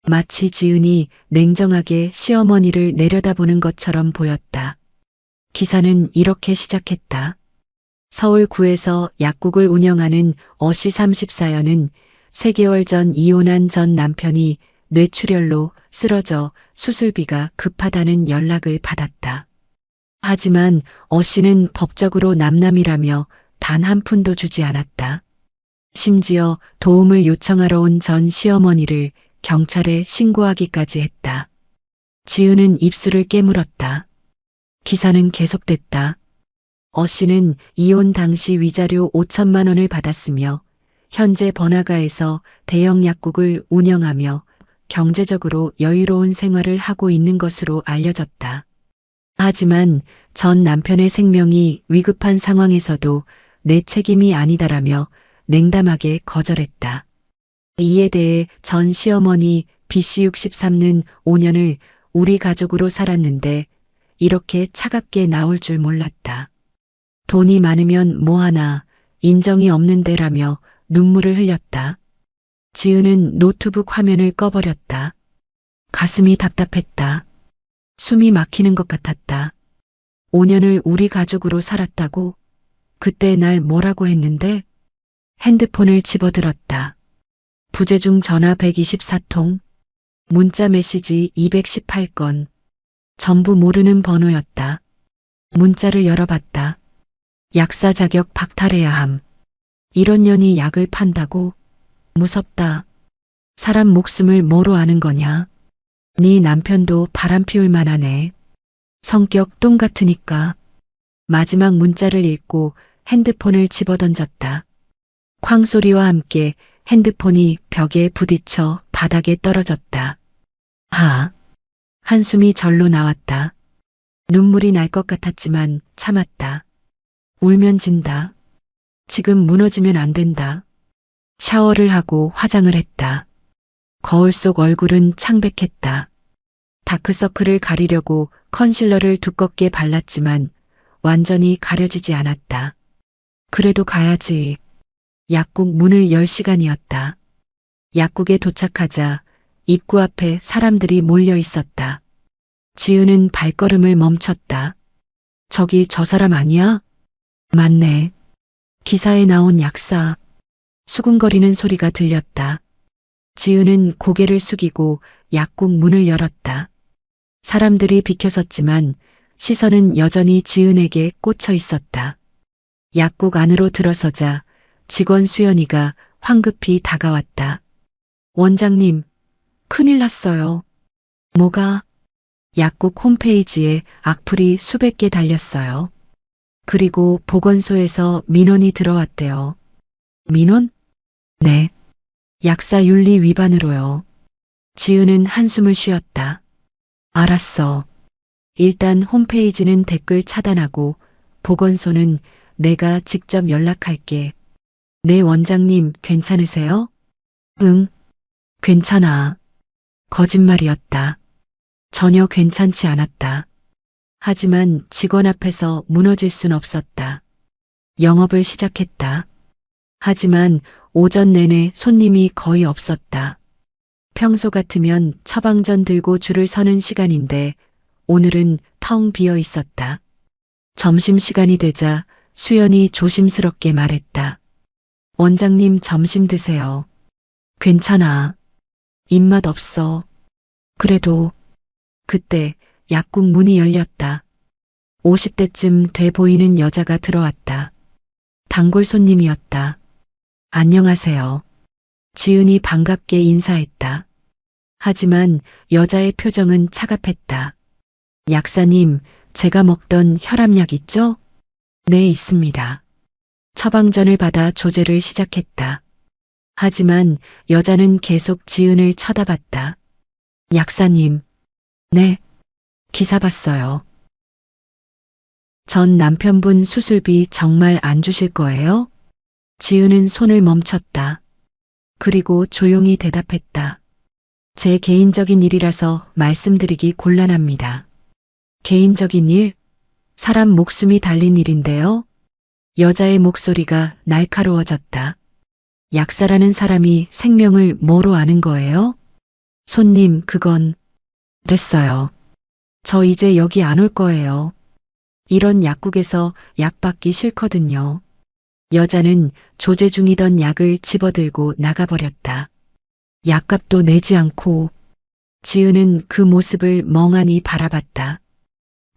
S1: 마치 지은이 냉정하게 시어머니를 내려다보는 것처럼 보였다. 기사는 이렇게 시작했다. 서울구에서 약국을 운영하는 어씨 34여는 3개월 전 이혼한 전 남편이 뇌출혈로 쓰러져 수술비가 급하다는 연락을 받았다. 하지만 어씨는 법적으로 남남이라며 단 한 푼도 주지 않았다. 심지어 도움을 요청하러 온 전 시어머니를 경찰에 신고하기까지 했다. 지은은 입술을 깨물었다. 기사는 계속됐다. 어씨는 이혼 당시 위자료 5천만 원을 받았으며 현재 번화가에서 대형 약국을 운영하며 경제적으로 여유로운 생활을 하고 있는 것으로 알려졌다. 하지만 전 남편의 생명이 위급한 상황에서도 내 책임이 아니다라며 냉담하게 거절했다. 이에 대해 전 시어머니 B씨 63는 5년을 우리 가족으로 살았는데 이렇게 차갑게 나올 줄 몰랐다. 돈이 많으면 뭐하나 인정이 없는데라며 눈물을 흘렸다. 지은은 노트북 화면을 꺼버렸다. 가슴이 답답했다. 숨이 막히는 것 같았다. 5년을 우리 가족으로 살았다고? 그때 날 뭐라고 했는데? 핸드폰을 집어들었다. 부재중 전화 124통, 문자 메시지 218건, 전부 모르는 번호였다. 문자를 열어봤다. 약사 자격 박탈해야 함. 이런 년이 약을 판다고? 무섭다. 사람 목숨을 뭐로 아는 거냐? 네 남편도 바람 피울 만하네. 성격 똥 같으니까. 마지막 문자를 읽고 핸드폰을 집어던졌다. 쾅 소리와 함께 핸드폰이 벽에 부딪혀 바닥에 떨어졌다. 한숨이 절로 나왔다. 눈물이 날 것 같았지만 참았다. 울면 진다. 지금 무너지면 안 된다. 샤워를 하고 화장을 했다. 거울 속 얼굴은 창백했다. 다크서클을 가리려고 컨실러를 두껍게 발랐지만 완전히 가려지지 않았다. 그래도 가야지. 약국 문을 열 시간이었다. 약국에 도착하자 입구 앞에 사람들이 몰려 있었다. 지은은 발걸음을 멈췄다. 저기 저 사람 아니야? 맞네. 기사에 나온 약사. 수군거리는 소리가 들렸다. 지은은 고개를 숙이고 약국 문을 열었다. 사람들이 비켜섰지만 시선은 여전히 지은에게 꽂혀 있었다. 약국 안으로 들어서자 직원 수연이가 황급히 다가왔다. 원장님, 큰일 났어요. 뭐가? 약국 홈페이지에 악플이 수백 개 달렸어요. 그리고 보건소에서 민원이 들어왔대요. 민원? 네. 약사 윤리 위반으로요. 지은은 한숨을 쉬었다. 알았어. 일단 홈페이지는 댓글 차단하고 보건소는 내가 직접 연락할게. 네, 원장님 괜찮으세요? 응, 괜찮아. 거짓말이었다. 전혀 괜찮지 않았다. 하지만 직원 앞에서 무너질 순 없었다. 영업을 시작했다. 하지만 오전 내내 손님이 거의 없었다. 평소 같으면 처방전 들고 줄을 서는 시간인데 오늘은 텅 비어 있었다. 점심시간이 되자 수연이 조심스럽게 말했다. 원장님 점심 드세요. 괜찮아. 입맛 없어. 그래도 그때 약국 문이 열렸다. 50대쯤 돼 보이는 여자가 들어왔다. 단골 손님이었다. 안녕하세요. 지은이 반갑게 인사했다. 하지만 여자의 표정은 차갑했다. 약사님, 제가 먹던 혈압약 있죠? 네, 있습니다. 처방전을 받아 조제를 시작했다. 하지만 여자는 계속 지은을 쳐다봤다. 약사님, 네, 기사 봤어요. 전 남편분 수술비 정말 안 주실 거예요? 지은은 손을 멈췄다. 그리고 조용히 대답했다. 제 개인적인 일이라서 말씀드리기 곤란합니다. 개인적인 일? 사람 목숨이 달린 일인데요. 여자의 목소리가 날카로워졌다. 약사라는 사람이 생명을 뭐로 아는 거예요? 손님, 그건 됐어요. 저 이제 여기 안 올 거예요. 이런 약국에서 약 받기 싫거든요. 여자는 조제 중이던 약을 집어들고 나가버렸다. 약값도 내지 않고 지은은 그 모습을 멍하니 바라봤다.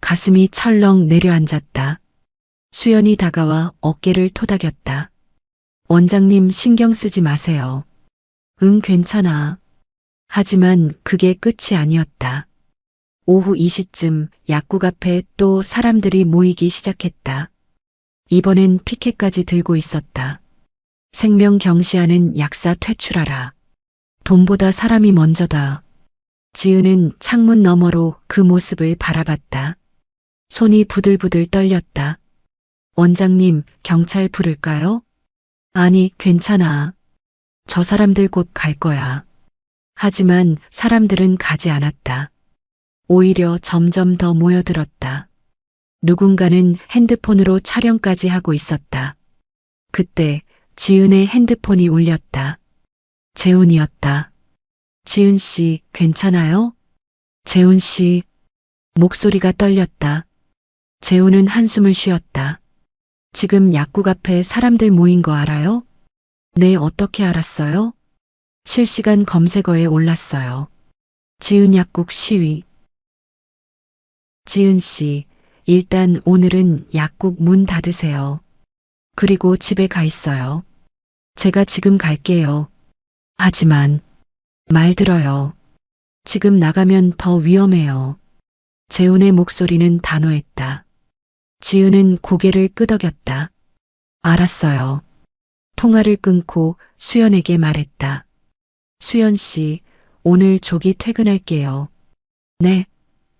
S1: 가슴이 철렁 내려앉았다. 수연이 다가와 어깨를 토닥였다. 원장님 신경 쓰지 마세요. 응, 괜찮아. 하지만 그게 끝이 아니었다. 오후 2시쯤 약국 앞에 또 사람들이 모이기 시작했다. 이번엔 피켓까지 들고 있었다. 생명 경시하는 약사 퇴출하라. 돈보다 사람이 먼저다. 지은은 창문 너머로 그 모습을 바라봤다. 손이 부들부들 떨렸다. 원장님, 경찰 부를까요? 아니, 괜찮아. 저 사람들 곧 갈 거야. 하지만 사람들은 가지 않았다. 오히려 점점 더 모여들었다. 누군가는 핸드폰으로 촬영까지 하고 있었다. 그때 지은의 핸드폰이 울렸다. 재훈이었다. 지은 씨, 괜찮아요? 재훈 씨, 목소리가 떨렸다. 재훈은 한숨을 쉬었다. 지금 약국 앞에 사람들 모인 거 알아요? 네, 어떻게 알았어요? 실시간 검색어에 올랐어요. 지은 약국 시위. 지은 씨, 일단 오늘은 약국 문 닫으세요. 그리고 집에 가 있어요. 제가 지금 갈게요. 하지만 말 들어요. 지금 나가면 더 위험해요. 재훈의 목소리는 단호했다. 지은은 고개를 끄덕였다. 알았어요. 통화를 끊고 수연에게 말했다. 수연 씨, 오늘 조기 퇴근할게요. 네.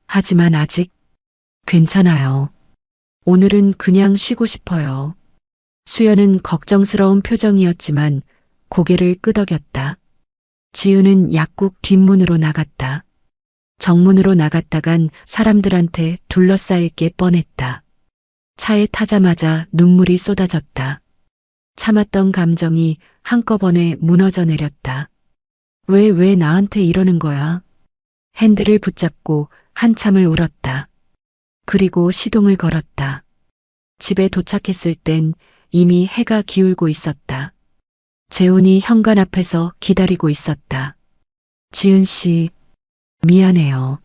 S1: 하지만 아직 괜찮아요. 오늘은 그냥 쉬고 싶어요. 수연은 걱정스러운 표정이었지만 고개를 끄덕였다. 지은은 약국 뒷문으로 나갔다. 정문으로 나갔다간 사람들한테 둘러싸일 게 뻔했다. 차에 타자마자 눈물이 쏟아졌다. 참았던 감정이 한꺼번에 무너져 내렸다. 왜 나한테 이러는 거야? 핸들을 붙잡고 한참을 울었다. 그리고 시동을 걸었다. 집에 도착했을 땐 이미 해가 기울고 있었다. 재훈이 현관 앞에서 기다리고 있었다. 지은 씨, 미안해요.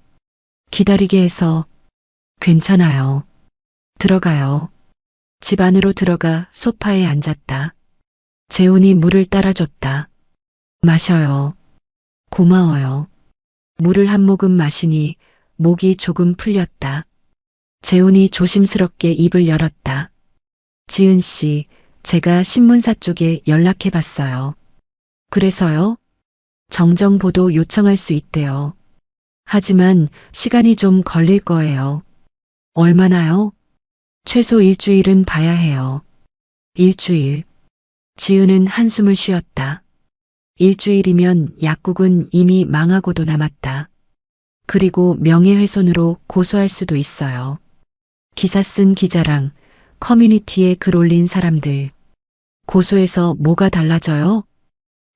S1: 기다리게 해서. 괜찮아요. 들어가요. 집 안으로 들어가 소파에 앉았다. 재훈이 물을 따라줬다. 마셔요. 고마워요. 물을 한 모금 마시니 목이 조금 풀렸다. 재훈이 조심스럽게 입을 열었다. 지은 씨, 제가 신문사 쪽에 연락해 봤어요. 그래서요? 정정보도 요청할 수 있대요. 하지만 시간이 좀 걸릴 거예요. 얼마나요? 최소 일주일은 봐야 해요. 일주일. 지은은 한숨을 쉬었다. 일주일이면 약국은 이미 망하고도 남았다. 그리고 명예훼손으로 고소할 수도 있어요. 기사 쓴 기자랑 커뮤니티에 글 올린 사람들. 고소해서 뭐가 달라져요?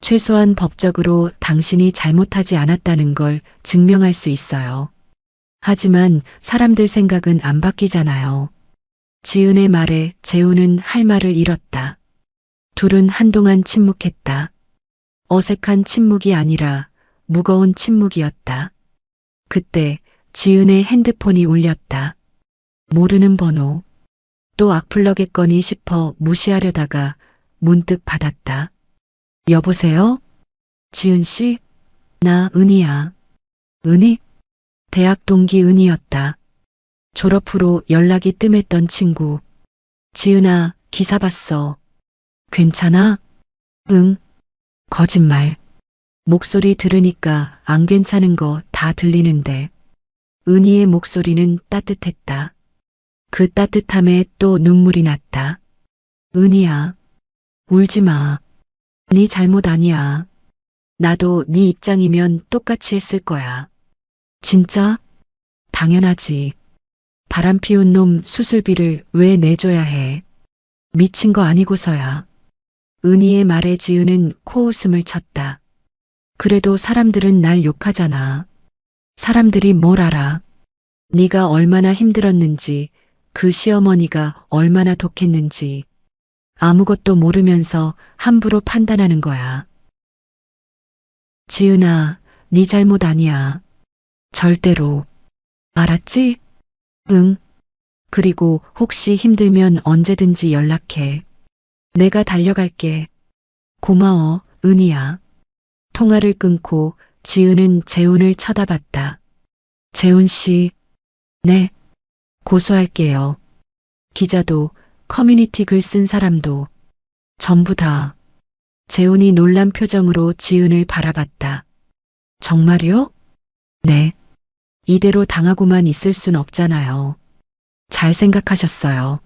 S1: 최소한 법적으로 당신이 잘못하지 않았다는 걸 증명할 수 있어요. 하지만 사람들 생각은 안 바뀌잖아요. 지은의 말에 재훈은 할 말을 잃었다. 둘은 한동안 침묵했다. 어색한 침묵이 아니라 무거운 침묵이었다. 그때 지은의 핸드폰이 울렸다. 모르는 번호. 또 악플러겠거니 싶어 무시하려다가 문득 받았다. 여보세요? 지은 씨? 나 은희야. 은희? 대학 동기 은희였다. 졸업 후로 연락이 뜸했던 친구. 지은아, 기사 봤어. 괜찮아? 응. 거짓말. 목소리 들으니까 안 괜찮은 거 다 들리는데. 은희의 목소리는 따뜻했다. 그 따뜻함에 또 눈물이 났다. 은희야, 울지 마. 네 잘못 아니야. 나도 네 입장이면 똑같이 했을 거야. 진짜? 당연하지. 바람 피운 놈 수술비를 왜 내줘야 해? 미친 거 아니고서야. 은희의 말에 지은은 코웃음을 쳤다. 그래도 사람들은 날 욕하잖아. 사람들이 뭘 알아? 네가 얼마나 힘들었는지, 그 시어머니가 얼마나 독했는지 아무것도 모르면서 함부로 판단하는 거야. 지은아, 네 잘못 아니야. 절대로. 알았지? 응. 그리고 혹시 힘들면 언제든지 연락해. 내가 달려갈게. 고마워, 은희야. 통화를 끊고 지은은 재훈을 쳐다봤다. 재훈 씨. 네. 고소할게요. 기자도, 커뮤니티 글 쓴 사람도, 전부 다. 재훈이 놀란 표정으로 지은을 바라봤다. 정말요? 네. 이대로 당하고만 있을 순 없잖아요. 잘 생각하셨어요.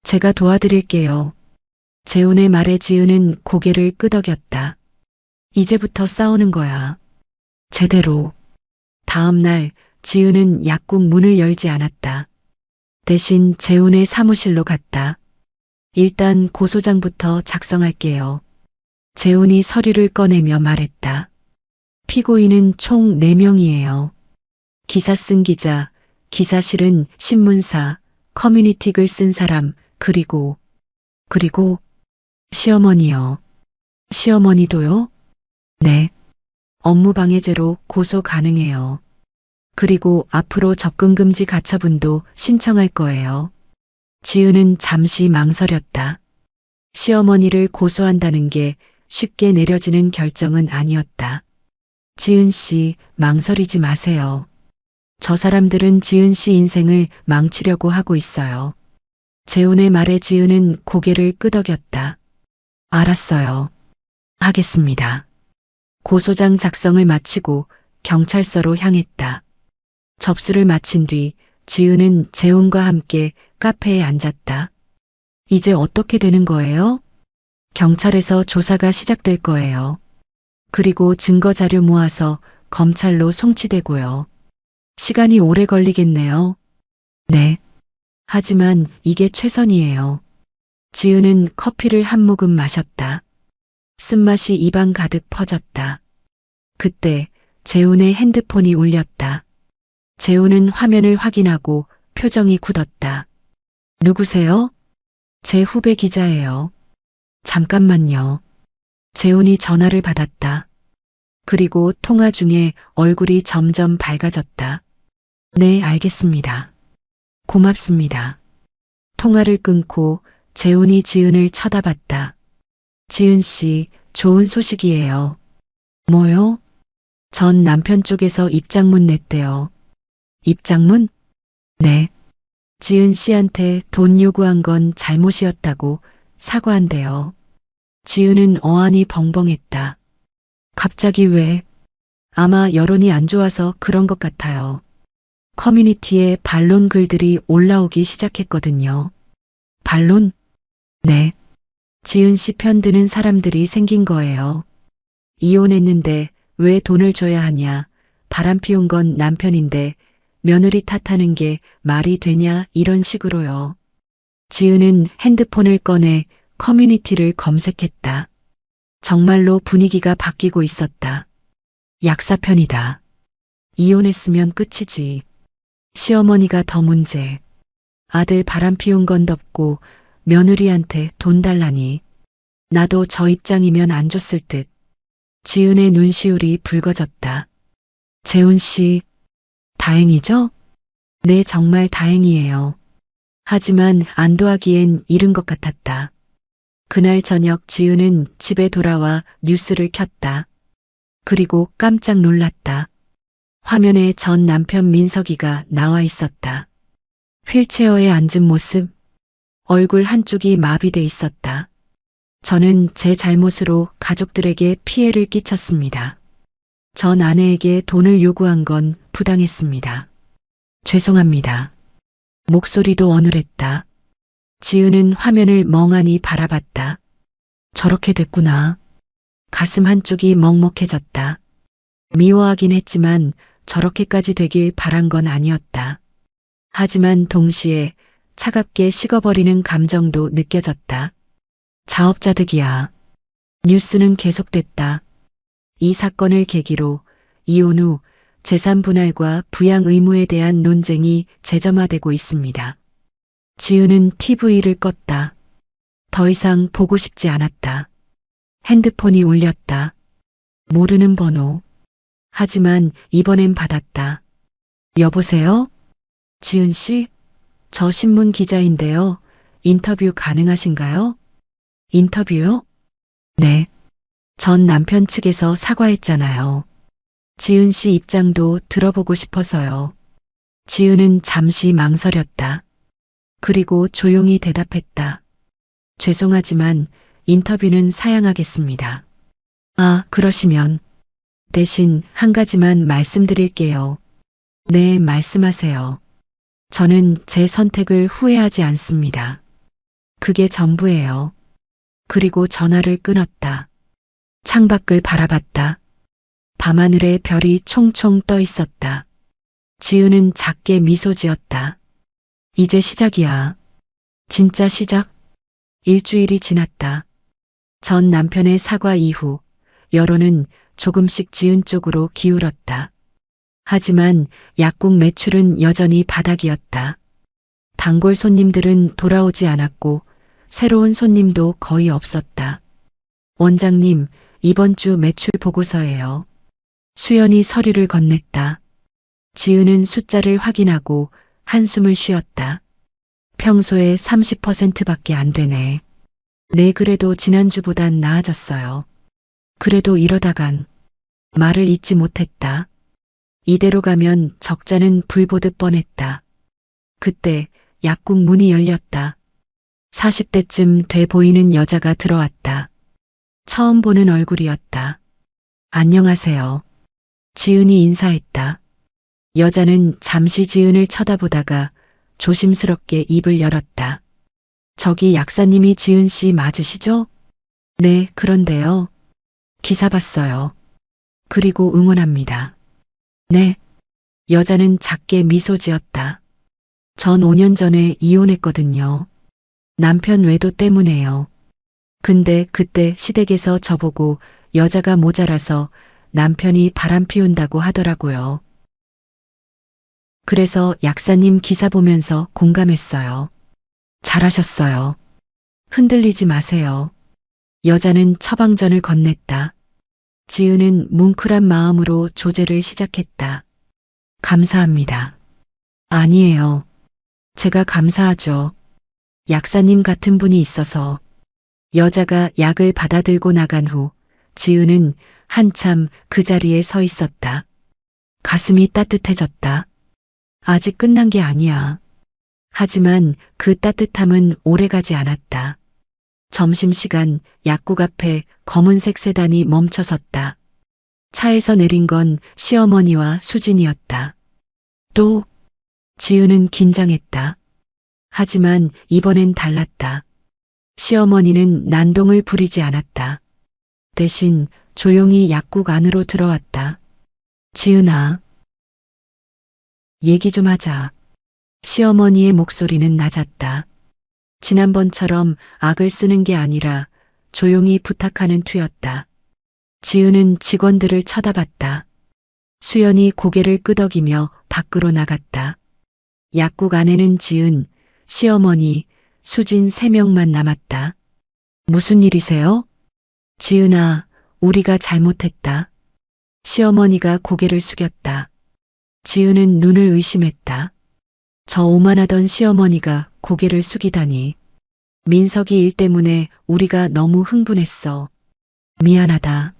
S1: 제가 도와드릴게요. 재훈의 말에 지은은 고개를 끄덕였다. 이제부터 싸우는 거야. 제대로. 다음 날 지은은 약국 문을 열지 않았다. 대신 재훈의 사무실로 갔다. 일단 고소장부터 작성할게요. 재훈이 서류를 꺼내며 말했다. 피고인은 총 4명이에요. 기사 쓴 기자, 기사 실은 신문사, 커뮤니티 글 쓴 사람, 그리고 시어머니요. 시어머니도요? 네. 업무방해죄로 고소 가능해요. 그리고 앞으로 접근금지 가처분도 신청할 거예요. 지은은 잠시 망설였다. 시어머니를 고소한다는 게 쉽게 내려지는 결정은 아니었다. 지은 씨, 망설이지 마세요. 저 사람들은 지은 씨 인생을 망치려고 하고 있어요. 재훈의 말에 지은은 고개를 끄덕였다. 알았어요. 하겠습니다. 고소장 작성을 마치고 경찰서로 향했다. 접수를 마친 뒤 지은은 재훈과 함께 카페에 앉았다. 이제 어떻게 되는 거예요? 경찰에서 조사가 시작될 거예요. 그리고 증거 자료 모아서 검찰로 송치되고요. 시간이 오래 걸리겠네요. 네. 하지만 이게 최선이에요. 지은은 커피를 한 모금 마셨다. 쓴맛이 입안 가득 퍼졌다. 그때 재훈의 핸드폰이 울렸다. 재훈은 화면을 확인하고 표정이 굳었다. 누구세요? 제 후배 기자예요. 잠깐만요. 재훈이 전화를 받았다. 그리고 통화 중에 얼굴이 점점 밝아졌다. 네, 알겠습니다. 고맙습니다. 통화를 끊고 재훈이 지은을 쳐다봤다. 지은 씨, 좋은 소식이에요. 뭐요? 전 남편 쪽에서 입장문 냈대요. 입장문? 네. 지은 씨한테 돈 요구한 건 잘못이었다고 사과한대요. 지은은 어안이 벙벙했다. 갑자기 왜? 아마 여론이 안 좋아서 그런 것 같아요. 커뮤니티에 반론 글들이 올라오기 시작했거든요. 반론? 네. 지은 씨 편드는 사람들이 생긴 거예요. 이혼했는데 왜 돈을 줘야 하냐. 바람 피운 건 남편인데 며느리 탓하는 게 말이 되냐 이런 식으로요. 지은은 핸드폰을 꺼내 커뮤니티를 검색했다. 정말로 분위기가 바뀌고 있었다. 약사편이다. 이혼했으면 끝이지. 시어머니가 더 문제. 아들 바람 피운 건 덮고 며느리한테 돈 달라니. 나도 저 입장이면 안 줬을 듯. 지은의 눈시울이 붉어졌다. 재훈 씨, 다행이죠? 네, 정말 다행이에요. 하지만 안도하기엔 이른 것 같았다. 그날 저녁 지은은 집에 돌아와 뉴스를 켰다. 그리고 깜짝 놀랐다. 화면에 전 남편 민석이가 나와 있었다. 휠체어에 앉은 모습, 얼굴 한쪽이 마비돼 있었다. 저는 제 잘못으로 가족들에게 피해를 끼쳤습니다. 전 아내에게 돈을 요구한 건 부당했습니다. 죄송합니다. 목소리도 어눌했다. 지은은 화면을 멍하니 바라봤다. 저렇게 됐구나. 가슴 한쪽이 먹먹해졌다. 미워하긴 했지만 저렇게까지 되길 바란 건 아니었다. 하지만 동시에 차갑게 식어버리는 감정도 느껴졌다. 자업자득이야. 뉴스는 계속됐다. 이 사건을 계기로 이혼 후 재산 분할과 부양 의무에 대한 논쟁이 재점화되고 있습니다. 지은은 TV를 껐다. 더 이상 보고 싶지 않았다. 핸드폰이 울렸다. 모르는 번호. 하지만 이번엔 받았다. 여보세요? 지은 씨? 저 신문 기자인데요. 인터뷰 가능하신가요? 인터뷰요? 네. 전 남편 측에서 사과했잖아요. 지은 씨 입장도 들어보고 싶어서요. 지은은 잠시 망설였다. 그리고 조용히 대답했다. 죄송하지만 인터뷰는 사양하겠습니다. 아, 그러시면 대신 한 가지만 말씀드릴게요. 네, 말씀하세요. 저는 제 선택을 후회하지 않습니다. 그게 전부예요. 그리고 전화를 끊었다. 창밖을 바라봤다. 밤하늘에 별이 총총 떠 있었다. 지은은 작게 미소 지었다. 이제 시작이야. 진짜 시작? 일주일이 지났다. 전 남편의 사과 이후 여론은 조금씩 지은 쪽으로 기울었다. 하지만 약국 매출은 여전히 바닥이었다. 단골 손님들은 돌아오지 않았고 새로운 손님도 거의 없었다. 원장님, 이번 주 매출 보고서예요. 수연이 서류를 건넸다. 지은은 숫자를 확인하고 한숨을 쉬었다. 평소에 30%밖에 안 되네. 네, 그래도 지난주보단 나아졌어요. 그래도 이러다간 말을 잇지 못했다. 이대로 가면 적자는 불 보듯 뻔했다. 그때 약국 문이 열렸다. 40대쯤 돼 보이는 여자가 들어왔다. 처음 보는 얼굴이었다. 안녕하세요. 지은이 인사했다. 여자는 잠시 지은을 쳐다보다가 조심스럽게 입을 열었다. 저기 약사님이 지은 씨 맞으시죠? 네, 그런데요. 기사 봤어요. 그리고 응원합니다. 네. 여자는 작게 미소 지었다. 전 5년 전에 이혼했거든요. 남편 외도 때문에요. 근데 그때 시댁에서 저보고 여자가 모자라서 남편이 바람 피운다고 하더라고요. 그래서 약사님 기사 보면서 공감했어요. 잘하셨어요. 흔들리지 마세요. 여자는 처방전을 건넸다. 지은은 뭉클한 마음으로 조제를 시작했다. 감사합니다. 아니에요. 제가 감사하죠. 약사님 같은 분이 있어서. 여자가 약을 받아들고 나간 후 지은은 한참 그 자리에 서 있었다. 가슴이 따뜻해졌다. 아직 끝난 게 아니야. 하지만 그 따뜻함은 오래가지 않았다. 점심시간 약국 앞에 검은색 세단이 멈춰섰다. 차에서 내린 건 시어머니와 수진이었다. 또 지은은 긴장했다. 하지만 이번엔 달랐다. 시어머니는 난동을 부리지 않았다. 대신 조용히 약국 안으로 들어왔다. 지은아, 얘기 좀 하자. 시어머니의 목소리는 낮았다. 지난번처럼 악을 쓰는 게 아니라 조용히 부탁하는 투였다. 지은은 직원들을 쳐다봤다. 수연이 고개를 끄덕이며 밖으로 나갔다. 약국 안에는 지은, 시어머니, 수진 3명만 남았다. 무슨 일이세요? 지은아, 우리가 잘못했다. 시어머니가 고개를 숙였다. 지은은 눈을 의심했다. 저 오만하던 시어머니가 고개를 숙이다니. 민석이 일 때문에 우리가 너무 흥분했어. 미안하다.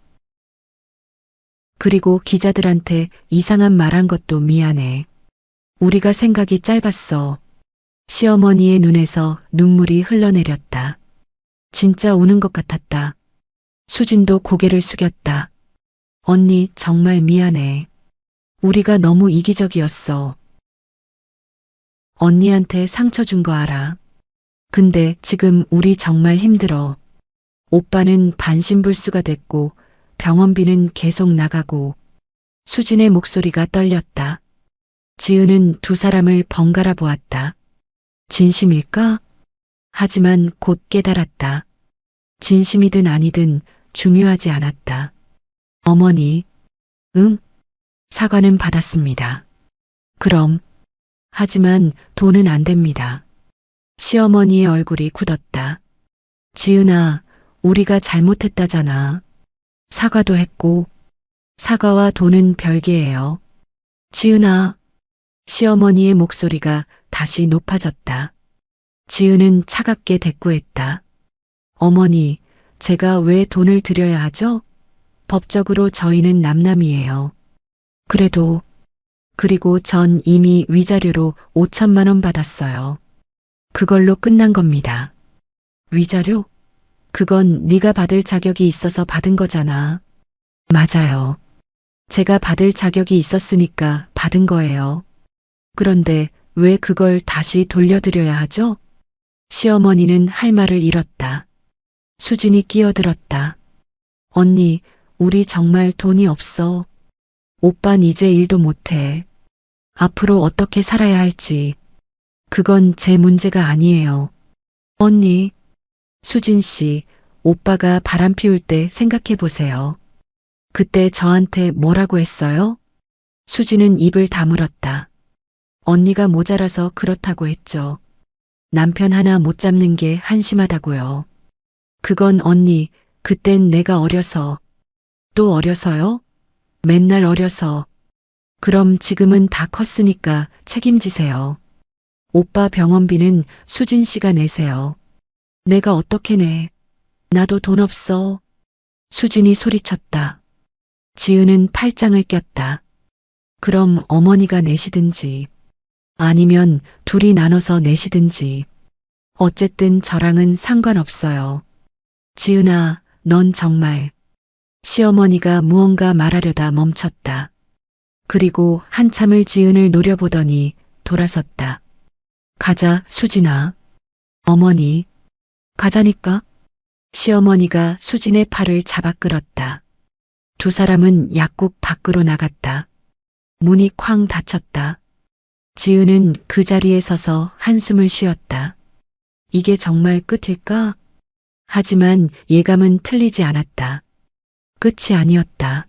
S1: 그리고 기자들한테 이상한 말한 것도 미안해. 우리가 생각이 짧았어. 시어머니의 눈에서 눈물이 흘러내렸다. 진짜 우는 것 같았다. 수진도 고개를 숙였다. 언니, 정말 미안해. 우리가 너무 이기적이었어. 언니한테 상처 준 거 알아. 근데 지금 우리 정말 힘들어. 오빠는 반신불수가 됐고 병원비는 계속 나가고. 수진의 목소리가 떨렸다. 지은은 두 사람을 번갈아 보았다. 진심일까? 하지만 곧 깨달았다. 진심이든 아니든 중요하지 않았다. 어머니, 응? 사과는 받았습니다. 그럼, 하지만 돈은 안 됩니다. 시어머니의 얼굴이 굳었다. 지은아, 우리가 잘못했다잖아. 사과도 했고, 사과와 돈은 별개예요. 지은아, 시어머니의 목소리가 다시 높아졌다. 지은은 차갑게 대꾸했다. 어머니, 제가 왜 돈을 드려야 하죠? 법적으로 저희는 남남이에요. 그리고 전 이미 위자료로 5천만 원 받았어요. 그걸로 끝난 겁니다. 위자료? 그건 네가 받을 자격이 있어서 받은 거잖아. 맞아요. 제가 받을 자격이 있었으니까 받은 거예요. 그런데 왜 그걸 다시 돌려드려야 하죠? 시어머니는 할 말을 잃었다. 수진이 끼어들었다. 언니, 우리 정말 돈이 없어. 오빤 이제 일도 못해. 앞으로 어떻게 살아야 할지. 그건 제 문제가 아니에요. 언니, 수진 씨, 오빠가 바람 피울 때 생각해 보세요. 그때 저한테 뭐라고 했어요? 수진은 입을 다물었다. 언니가 모자라서 그렇다고 했죠. 남편 하나 못 잡는 게 한심하다고요. 그건 언니, 그땐 내가 어려서. 또 어려서요? 맨날 어려서. 그럼 지금은 다 컸으니까 책임지세요. 오빠 병원비는 수진 씨가 내세요. 내가 어떻게 내? 나도 돈 없어. 수진이 소리쳤다. 지은은 팔짱을 꼈다. 그럼 어머니가 내시든지. 아니면 둘이 나눠서 내시든지. 어쨌든 저랑은 상관없어요. 지은아, 넌 정말. 시어머니가 무언가 말하려다 멈췄다. 그리고 한참을 지은을 노려보더니 돌아섰다. 가자, 수진아. 어머니. 가자니까. 시어머니가 수진의 팔을 잡아 끌었다. 두 사람은 약국 밖으로 나갔다. 문이 쾅 닫혔다. 지은은 그 자리에 서서 한숨을 쉬었다. 이게 정말 끝일까? 하지만 예감은 틀리지 않았다. 끝이 아니었다.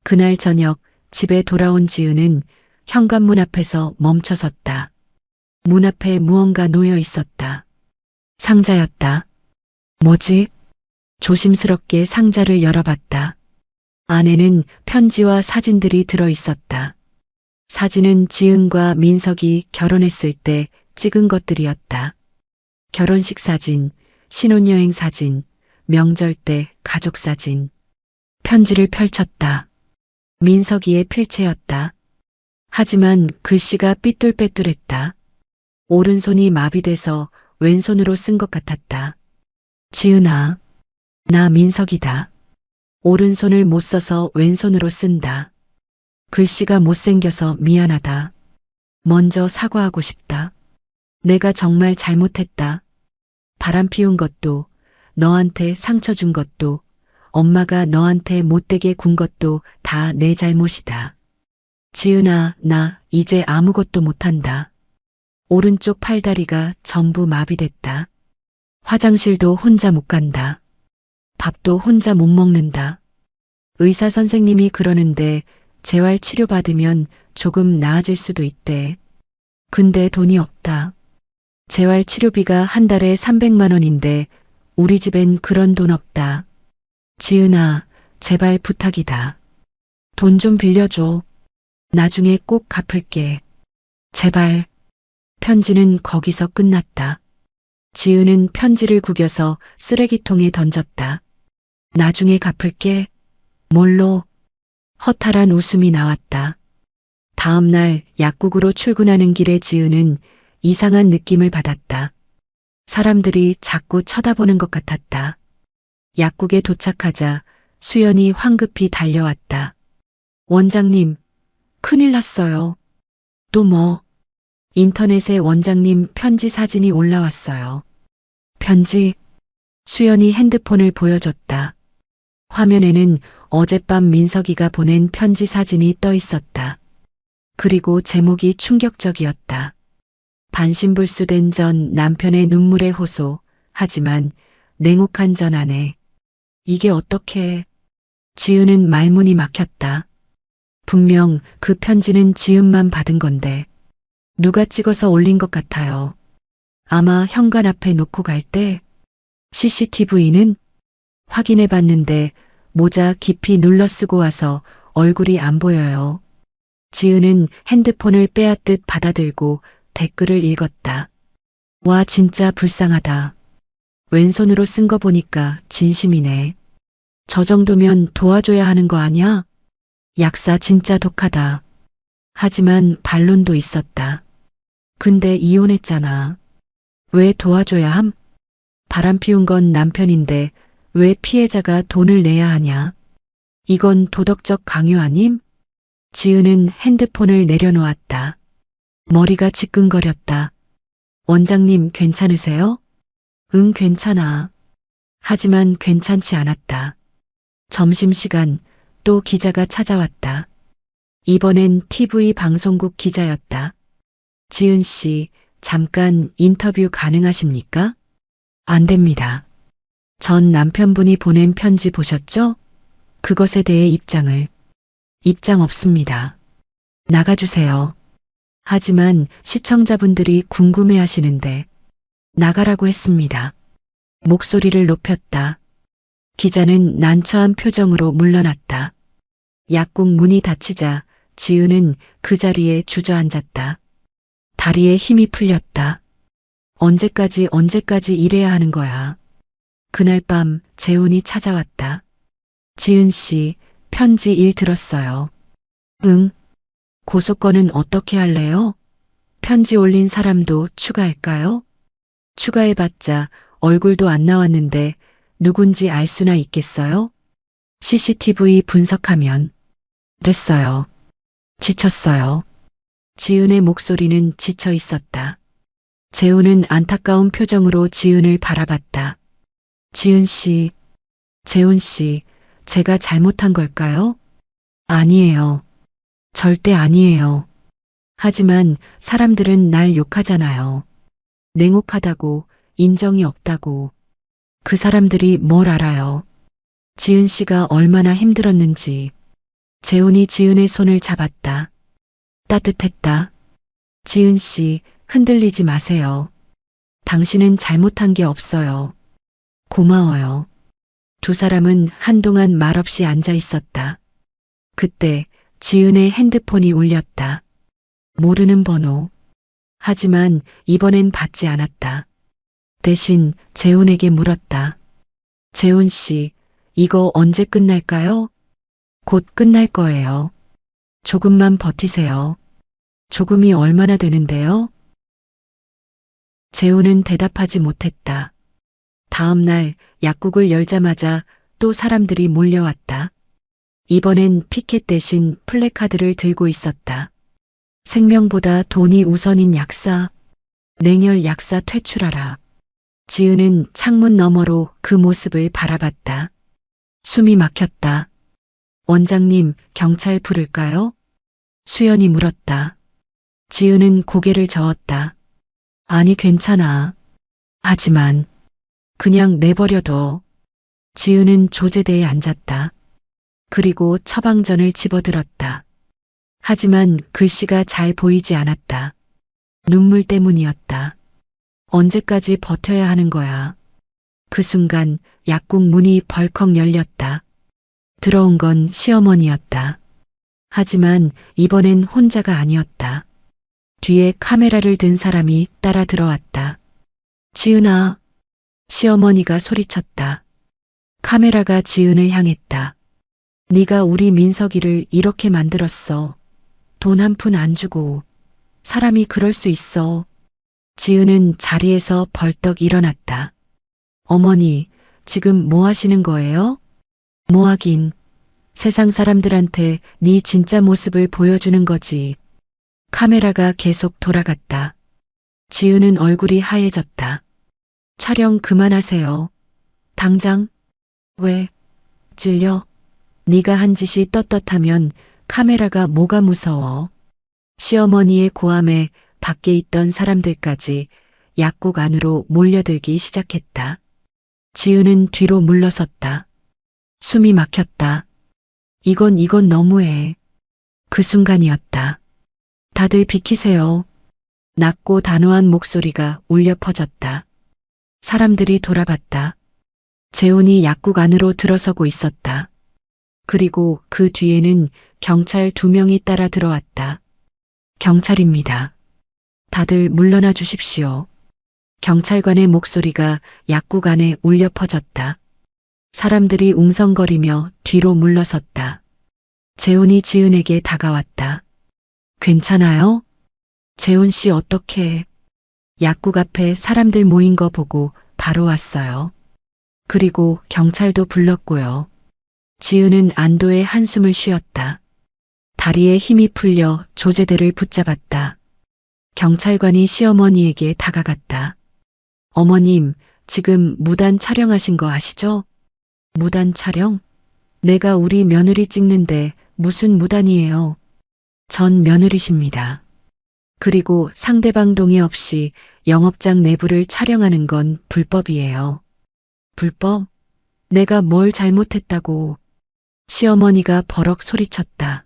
S1: 그날 저녁 집에 돌아온 지은은 현관문 앞에서 멈춰섰다. 문 앞에 무언가 놓여 있었다. 상자였다. 뭐지? 조심스럽게 상자를 열어봤다. 안에는 편지와 사진들이 들어 있었다. 사진은 지은과 민석이 결혼했을 때 찍은 것들이었다. 결혼식 사진, 신혼여행 사진, 명절 때 가족 사진. 편지를 펼쳤다. 민석이의 필체였다. 하지만 글씨가 삐뚤빼뚤했다. 오른손이 마비돼서 왼손으로 쓴 것 같았다. 지은아, 나 민석이다. 오른손을 못 써서 왼손으로 쓴다. 글씨가 못생겨서 미안하다. 먼저 사과하고 싶다. 내가 정말 잘못했다. 바람 피운 것도, 너한테 상처 준 것도, 엄마가 너한테 못되게 군 것도 다 내 잘못이다. 지은아, 나 이제 아무것도 못한다. 오른쪽 팔다리가 전부 마비됐다. 화장실도 혼자 못 간다. 밥도 혼자 못 먹는다. 의사 선생님이 그러는데 재활 치료 받으면 조금 나아질 수도 있대. 근데 돈이 없다. 재활 치료비가 한 달에 300만 원인데 우리 집엔 그런 돈 없다. 지은아, 제발 부탁이다. 돈 좀 빌려줘. 나중에 꼭 갚을게. 제발. 편지는 거기서 끝났다. 지은은 편지를 구겨서 쓰레기통에 던졌다. 나중에 갚을게. 뭘로? 허탈한 웃음이 나왔다. 다음 날 약국으로 출근하는 길에 지은은 이상한 느낌을 받았다. 사람들이 자꾸 쳐다보는 것 같았다. 약국에 도착하자 수연이 황급히 달려왔다. 원장님, 큰일 났어요. 또 뭐? 인터넷에 원장님 편지 사진이 올라왔어요. 편지? 수연이 핸드폰을 보여줬다. 화면에는 어젯밤 민석이가 보낸 편지 사진이 떠 있었다. 그리고 제목이 충격적이었다. 반신불수된 전 남편의 눈물의 호소, 하지만 냉혹한 전 아내. 이게 어떻게? 지은은 말문이 막혔다. 분명 그 편지는 지은만 받은 건데 누가 찍어서 올린 것 같아요. 아마 현관 앞에 놓고 갈 때 CCTV는 확인해 봤는데 모자 깊이 눌러 쓰고 와서 얼굴이 안 보여요. 지은은 핸드폰을 빼앗듯 받아들고 댓글을 읽었다. 와, 진짜 불쌍하다. 왼손으로 쓴 거 보니까 진심이네. 저 정도면 도와줘야 하는 거 아니야? 약사 진짜 독하다. 하지만 반론도 있었다. 근데 이혼했잖아. 왜 도와줘야 함? 바람 피운 건 남편인데 왜 피해자가 돈을 내야 하냐? 이건 도덕적 강요 아님? 지은은 핸드폰을 내려놓았다. 머리가 지끈거렸다. 원장님 괜찮으세요? 응, 괜찮아. 하지만 괜찮지 않았다. 점심시간 또 기자가 찾아왔다. 이번엔 TV 방송국 기자였다. 지은 씨, 잠깐 인터뷰 가능하십니까? 안 됩니다. 전 남편분이 보낸 편지 보셨죠? 그것에 대해 입장 없습니다. 나가주세요. 하지만 시청자분들이 궁금해 하시는데 나가라고 했습니다. 목소리를 높였다. 기자는 난처한 표정으로 물러났다. 약국 문이 닫히자 지은은 그 자리에 주저앉았다. 다리에 힘이 풀렸다. 언제까지 이래야 하는 거야. 그날 밤 재훈이 찾아왔다. 지은 씨, 편지 일 들었어요. 응. 고소건은 어떻게 할래요? 편지 올린 사람도 추가할까요? 추가해봤자 얼굴도 안 나왔는데 누군지 알 수나 있겠어요? CCTV 분석하면. 됐어요. 지쳤어요. 지은의 목소리는 지쳐 있었다. 재훈은 안타까운 표정으로 지은을 바라봤다. 지은 씨, 재훈 씨, 제가 잘못한 걸까요? 아니에요. 절대 아니에요. 하지만 사람들은 날 욕하잖아요. 냉혹하다고, 인정이 없다고. 그 사람들이 뭘 알아요. 지은 씨가 얼마나 힘들었는지. 재훈이 지은의 손을 잡았다. 따뜻했다. 지은 씨, 흔들리지 마세요. 당신은 잘못한 게 없어요. 고마워요. 두 사람은 한동안 말없이 앉아 있었다. 그때 지은의 핸드폰이 울렸다. 모르는 번호. 하지만 이번엔 받지 않았다. 대신 재훈에게 물었다. 재훈 씨, 이거 언제 끝날까요? 곧 끝날 거예요. 조금만 버티세요. 조금이 얼마나 되는데요? 재훈은 대답하지 못했다. 다음 날 약국을 열자마자 또 사람들이 몰려왔다. 이번엔 피켓 대신 플래카드를 들고 있었다. 생명보다 돈이 우선인 약사. 냉혈 약사 퇴출하라. 지은은 창문 너머로 그 모습을 바라봤다. 숨이 막혔다. 원장님, 경찰 부를까요? 수연이 물었다. 지은은 고개를 저었다. 아니, 괜찮아. 하지만 그냥 내버려둬. 지은은 조제대에 앉았다. 그리고 처방전을 집어들었다. 하지만 글씨가 잘 보이지 않았다. 눈물 때문이었다. 언제까지 버텨야 하는 거야? 그 순간 약국 문이 벌컥 열렸다. 들어온 건 시어머니였다. 하지만 이번엔 혼자가 아니었다. 뒤에 카메라를 든 사람이 따라 들어왔다. 지은아. 시어머니가 소리쳤다. 카메라가 지은을 향했다. 네가 우리 민석이를 이렇게 만들었어. 돈 한 푼 안 주고. 사람이 그럴 수 있어. 지은은 자리에서 벌떡 일어났다. 어머니, 지금 뭐 하시는 거예요? 뭐 하긴. 세상 사람들한테 네 진짜 모습을 보여주는 거지. 카메라가 계속 돌아갔다. 지은은 얼굴이 하얘졌다. 촬영 그만하세요. 당장. 왜? 찔려? 네가 한 짓이 떳떳하면 카메라가 뭐가 무서워. 시어머니의 고함에 밖에 있던 사람들까지 약국 안으로 몰려들기 시작했다. 지은은 뒤로 물러섰다. 숨이 막혔다. 이건 너무해. 그 순간이었다. 다들 비키세요. 낮고 단호한 목소리가 울려 퍼졌다. 사람들이 돌아봤다. 재훈이 약국 안으로 들어서고 있었다. 그리고 그 뒤에는 경찰 2명이 따라 들어왔다. 경찰입니다. 다들 물러나 주십시오. 경찰관의 목소리가 약국 안에 울려 퍼졌다. 사람들이 웅성거리며 뒤로 물러섰다. 재훈이 지은에게 다가왔다. 괜찮아요? 재훈 씨 어떡해? 약국 앞에 사람들 모인 거 보고 바로 왔어요. 그리고 경찰도 불렀고요. 지은은 안도의 한숨을 쉬었다. 다리에 힘이 풀려 조제대를 붙잡았다. 경찰관이 시어머니에게 다가갔다. 어머님, 지금 무단 촬영하신 거 아시죠? 무단 촬영? 내가 우리 며느리 찍는데 무슨 무단이에요? 전 며느리십니다. 그리고 상대방 동의 없이 영업장 내부를 촬영하는 건 불법이에요. 불법? 내가 뭘 잘못했다고. 시어머니가 버럭 소리쳤다.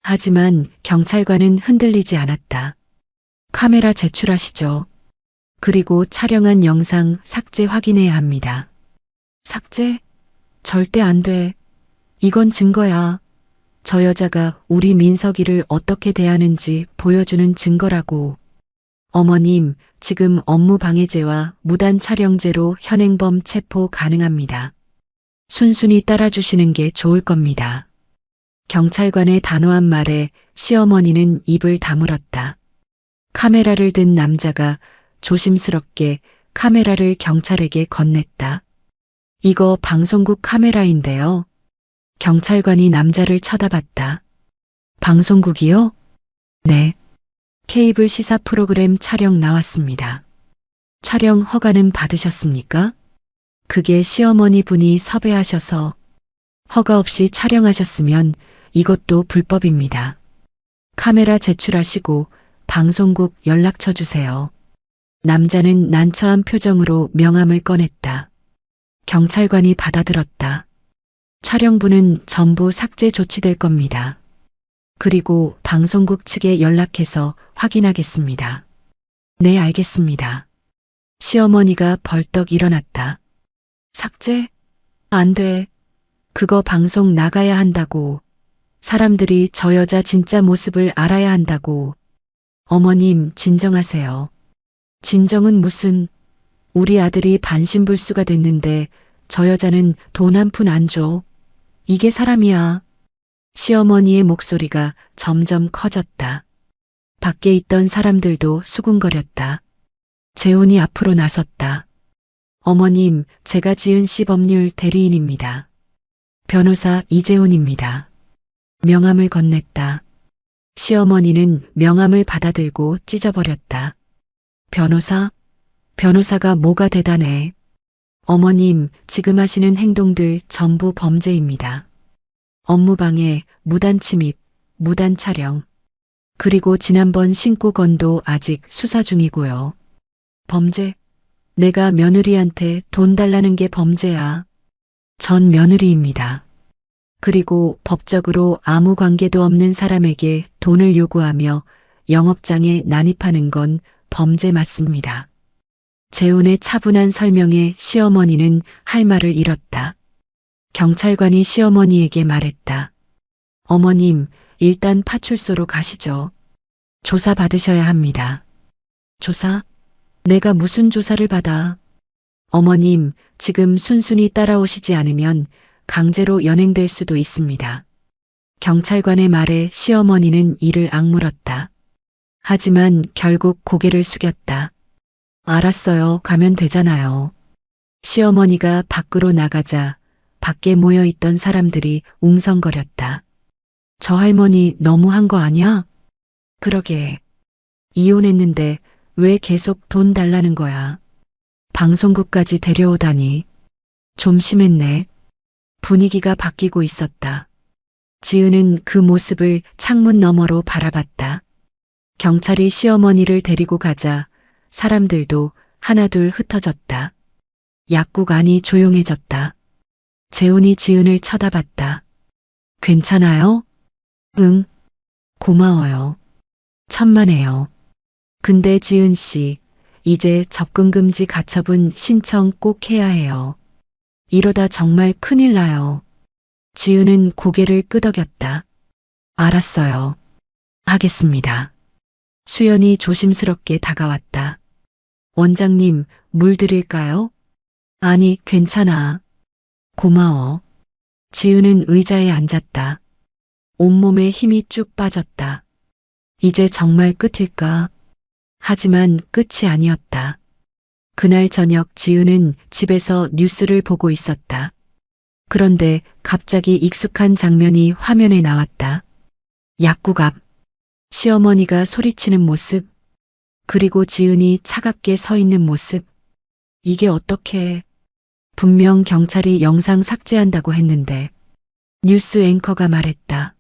S1: 하지만 경찰관은 흔들리지 않았다. 카메라 제출하시죠. 그리고 촬영한 영상 삭제 확인해야 합니다. 삭제? 절대 안 돼. 이건 증거야. 저 여자가 우리 민석이를 어떻게 대하는지 보여주는 증거라고. 어머님, 지금 업무방해죄와 무단 촬영죄로 현행범 체포 가능합니다. 순순히 따라주시는 게 좋을 겁니다. 경찰관의 단호한 말에 시어머니는 입을 다물었다. 카메라를 든 남자가 조심스럽게 카메라를 경찰에게 건넸다. 이거 방송국 카메라인데요. 경찰관이 남자를 쳐다봤다. 방송국이요? 네. 케이블 시사 프로그램 촬영 나왔습니다. 촬영 허가는 받으셨습니까? 그게 시어머니 분이 섭외하셔서 허가 없이 촬영하셨으면 이것도 불법입니다. 카메라 제출하시고 방송국 연락처 주세요. 남자는 난처한 표정으로 명함을 꺼냈다. 경찰관이 받아들었다. 촬영부는 전부 삭제 조치될 겁니다. 그리고 방송국 측에 연락해서 확인하겠습니다. 네, 알겠습니다. 시어머니가 벌떡 일어났다. 삭제? 안 돼. 그거 방송 나가야 한다고. 사람들이 저 여자 진짜 모습을 알아야 한다고. 어머님, 진정하세요. 진정은 무슨. 우리 아들이 반신불수가 됐는데 저 여자는 돈 한 푼 안 줘. 이게 사람이야. 시어머니의 목소리가 점점 커졌다. 밖에 있던 사람들도 수군거렸다. 재훈이 앞으로 나섰다. 어머님, 제가 지은 씨 법률 대리인입니다. 변호사 이재훈입니다. 명함을 건넸다. 시어머니는 명함을 받아들고 찢어버렸다. 변호사? 변호사가 뭐가 대단해. 어머님, 지금 하시는 행동들 전부 범죄입니다. 업무방해, 무단 침입, 무단 촬영. 그리고 지난번 신고건도 아직 수사 중이고요. 범죄? 내가 며느리한테 돈 달라는 게 범죄야. 전 며느리입니다. 그리고 법적으로 아무 관계도 없는 사람에게 돈을 요구하며 영업장에 난입하는 건 범죄 맞습니다. 재훈의 차분한 설명에 시어머니는 할 말을 잃었다. 경찰관이 시어머니에게 말했다. 어머님, 일단 파출소로 가시죠. 조사 받으셔야 합니다. 조사? 내가 무슨 조사를 받아? 어머님, 지금 순순히 따라오시지 않으면 강제로 연행될 수도 있습니다. 경찰관의 말에 시어머니는 이를 악물었다. 하지만 결국 고개를 숙였다. 알았어요. 가면 되잖아요. 시어머니가 밖으로 나가자 밖에 모여있던 사람들이 웅성거렸다. 저 할머니 너무한 거 아니야? 그러게. 이혼했는데 왜 계속 돈 달라는 거야? 방송국까지 데려오다니. 좀 심했네. 분위기가 바뀌고 있었다. 지은은 그 모습을 창문 너머로 바라봤다. 경찰이 시어머니를 데리고 가자 사람들도 하나둘 흩어졌다. 약국 안이 조용해졌다. 재훈이 지은을 쳐다봤다. 괜찮아요? 응. 고마워요. 천만에요. 근데 지은 씨, 이제 접근금지 가처분 신청 꼭 해야 해요. 이러다 정말 큰일 나요. 지은은 고개를 끄덕였다. 알았어요. 하겠습니다. 수연이 조심스럽게 다가왔다. 원장님, 물 드릴까요? 아니, 괜찮아. 고마워. 지은은 의자에 앉았다. 온몸에 힘이 쭉 빠졌다. 이제 정말 끝일까? 하지만 끝이 아니었다. 그날 저녁 지은은 집에서 뉴스를 보고 있었다. 그런데 갑자기 익숙한 장면이 화면에 나왔다. 약국 앞. 시어머니가 소리치는 모습, 그리고 지은이 차갑게 서 있는 모습. 이게 어떻게... 분명 경찰이 영상 삭제한다고 했는데 뉴스 앵커가 말했다.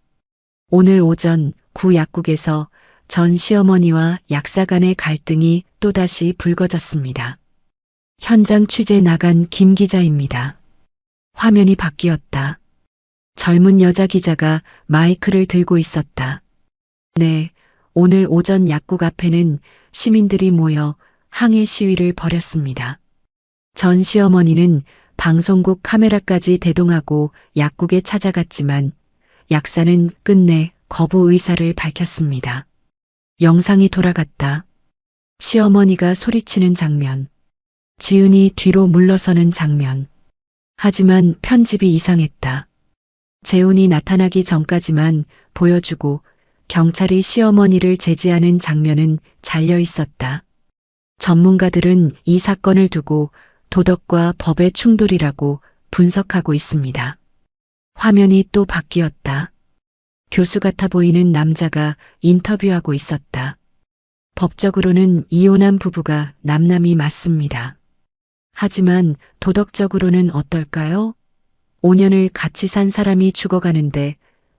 S1: 오늘 오전 구 약국에서 전 시어머니와 약사 간의 갈등이 또다시 불거졌습니다. 현장 취재 나간 김 기자입니다. 화면이 바뀌었다. 젊은 여자 기자가 마이크를 들고 있었다. 네, 오늘 오전 약국 앞에는 시민들이 모여 항해 시위를 벌였습니다. 전 시어머니는 방송국 카메라까지 대동하고 약국에 찾아갔지만 약사는 끝내 거부 의사를 밝혔습니다. 영상이 돌아갔다. 시어머니가 소리치는 장면, 지은이 뒤로 물러서는 장면. 하지만 편집이 이상했다. 재훈이 나타나기 전까지만 보여주고 경찰이 시어머니를 제지하는 장면은 잘려 있었다. 전문가들은 이 사건을 두고 도덕과 법의 충돌이라고 분석하고 있습니다. 화면이 또 바뀌었다. 교수 같아 보이는 남자가 인터뷰하고 있었다. 법적으로는 이혼한 부부가 남남이 맞습니다. 하지만 도덕적으로는 어떨까요? 5년을 같이 산 사람이 죽어가는데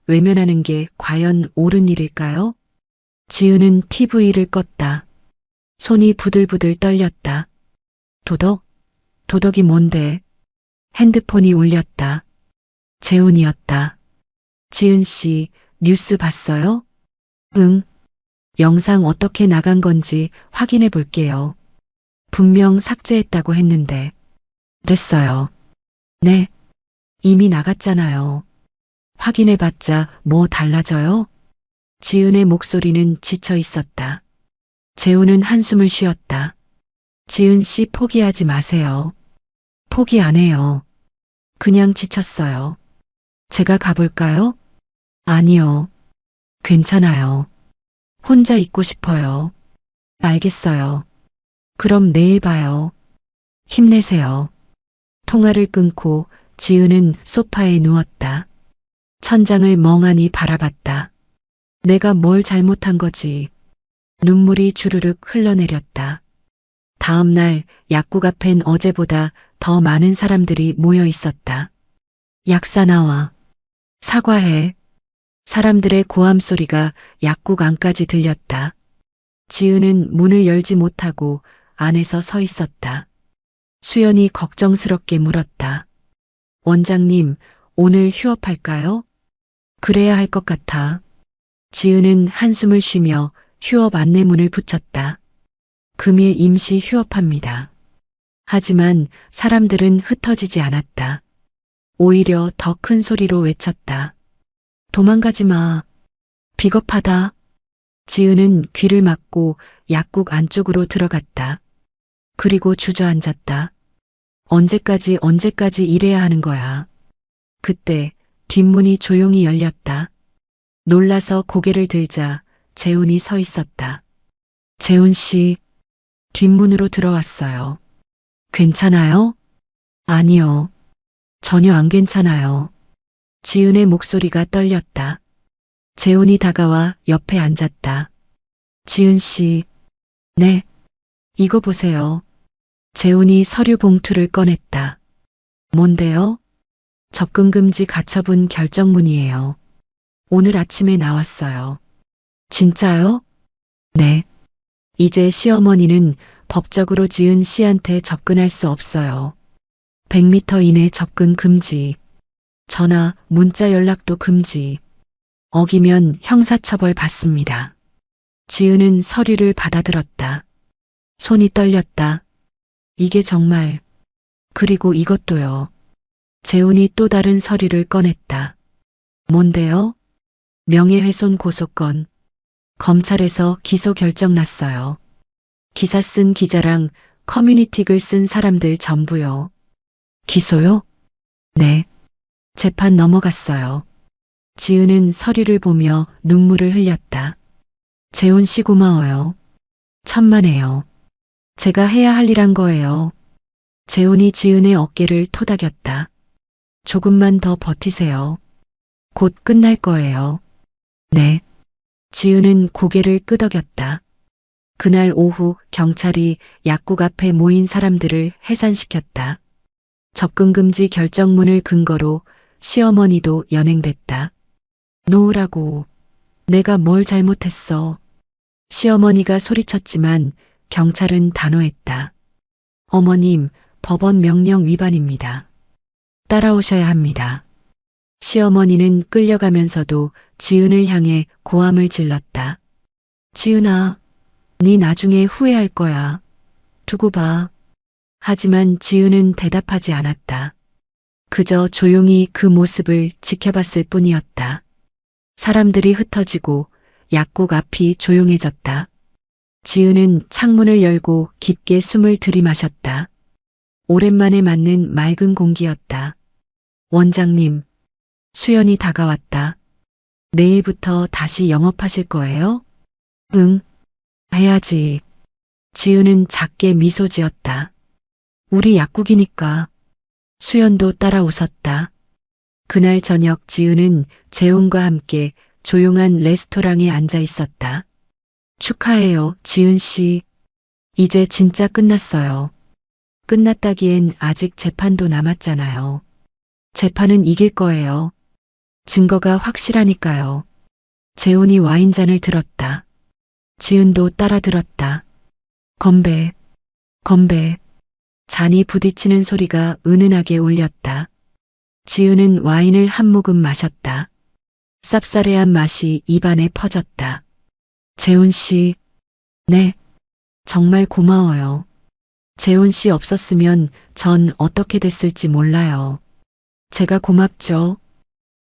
S1: 외면하는 게 과연 옳은 일일까요? 지은은 TV를 껐다. 손이 부들부들 떨렸다. 도덕? 도덕이 뭔데? 핸드폰이 울렸다. 재훈이었다. 지은 씨, 뉴스 봤어요? 응. 영상 어떻게 나간 건지 확인해 볼게요. 분명 삭제했다고 했는데. 됐어요. 네. 이미 나갔잖아요. 확인해봤자 뭐 달라져요? 지은의 목소리는 지쳐 있었다. 재훈은 한숨을 쉬었다. 지은 씨 포기하지 마세요. 포기 안 해요. 그냥 지쳤어요. 제가 가볼까요? 아니요. 괜찮아요. 혼자 있고 싶어요. 알겠어요. 그럼 내일 봐요. 힘내세요. 통화를 끊고 지은은 소파에 누웠다. 천장을 멍하니 바라봤다. 내가 뭘 잘못한 거지. 눈물이 주르륵 흘러내렸다. 다음 날 약국 앞엔 어제보다 더 많은 사람들이 모여 있었다. 약사 나와. 사과해. 사람들의 고함 소리가 약국 안까지 들렸다. 지은은 문을 열지 못하고 안에서 서 있었다. 수연이 걱정스럽게 물었다. 원장님, 오늘 휴업할까요? 그래야 할 것 같아. 지은은 한숨을 쉬며 휴업 안내문을 붙였다. 금일 임시 휴업합니다. 하지만 사람들은 흩어지지 않았다. 오히려 더 큰 소리로 외쳤다. 도망가지 마. 비겁하다. 지은은 귀를 막고 약국 안쪽으로 들어갔다. 그리고 주저앉았다. 언제까지 이래야 하는 거야. 그때 뒷문이 조용히 열렸다. 놀라서 고개를 들자 재훈이 서 있었다. 재훈 씨, 뒷문으로 들어왔어요. 괜찮아요? 아니요. 전혀 안 괜찮아요. 지은의 목소리가 떨렸다. 재훈이 다가와 옆에 앉았다. 지은 씨, 네. 이거 보세요. 재훈이 서류 봉투를 꺼냈다. 뭔데요? 접근금지 가처분 결정문이에요. 오늘 아침에 나왔어요. 진짜요? 네. 이제 시어머니는 법적으로 지은 씨한테 접근할 수 없어요. 100m 이내 접근 금지. 전화, 문자 연락도 금지. 어기면 형사처벌 받습니다. 지은은 서류를 받아들었다. 손이 떨렸다. 이게 정말. 그리고 이것도요. 재훈이 또 다른 서류를 꺼냈다. 뭔데요? 명예훼손 고소건. 검찰에서 기소 결정 났어요. 기사 쓴 기자랑 커뮤니티 글 쓴 사람들 전부요. 기소요? 네. 재판 넘어갔어요. 지은은 서류를 보며 눈물을 흘렸다. 재훈 씨 고마워요. 천만에요. 제가 해야 할 일 한 거예요. 재훈이 지은의 어깨를 토닥였다. 조금만 더 버티세요. 곧 끝날 거예요. 네. 지은은 고개를 끄덕였다. 그날 오후 경찰이 약국 앞에 모인 사람들을 해산시켰다. 접근금지 결정문을 근거로 시어머니도 연행됐다. 놓으라고. 내가 뭘 잘못했어. 시어머니가 소리쳤지만 경찰은 단호했다. 어머님, 법원 명령 위반입니다. 따라오셔야 합니다. 시어머니는 끌려가면서도 지은을 향해 고함을 질렀다. 지은아, 네 나중에 후회할 거야. 두고 봐. 하지만 지은은 대답하지 않았다. 그저 조용히 그 모습을 지켜봤을 뿐이었다. 사람들이 흩어지고 약국 앞이 조용해졌다. 지은은 창문을 열고 깊게 숨을 들이마셨다. 오랜만에 맞는 맑은 공기였다. 원장님, 수연이 다가왔다. 내일부터 다시 영업하실 거예요? 응, 해야지. 지은은 작게 미소 지었다. 우리 약국이니까. 수연도 따라 웃었다. 그날 저녁 지은은 재훈과 함께 조용한 레스토랑에 앉아 있었다. 축하해요, 지은 씨. 이제 진짜 끝났어요. 끝났다기엔 아직 재판도 남았잖아요. 재판은 이길 거예요. 증거가 확실하니까요. 재훈이 와인잔을 들었다. 지은도 따라 들었다. 건배, 건배. 잔이 부딪히는 소리가 은은하게 울렸다. 지은은 와인을 한 모금 마셨다. 쌉싸래한 맛이 입안에 퍼졌다. 재훈 씨, 네, 정말 고마워요. 재훈 씨 없었으면 전 어떻게 됐을지 몰라요. 제가 고맙죠.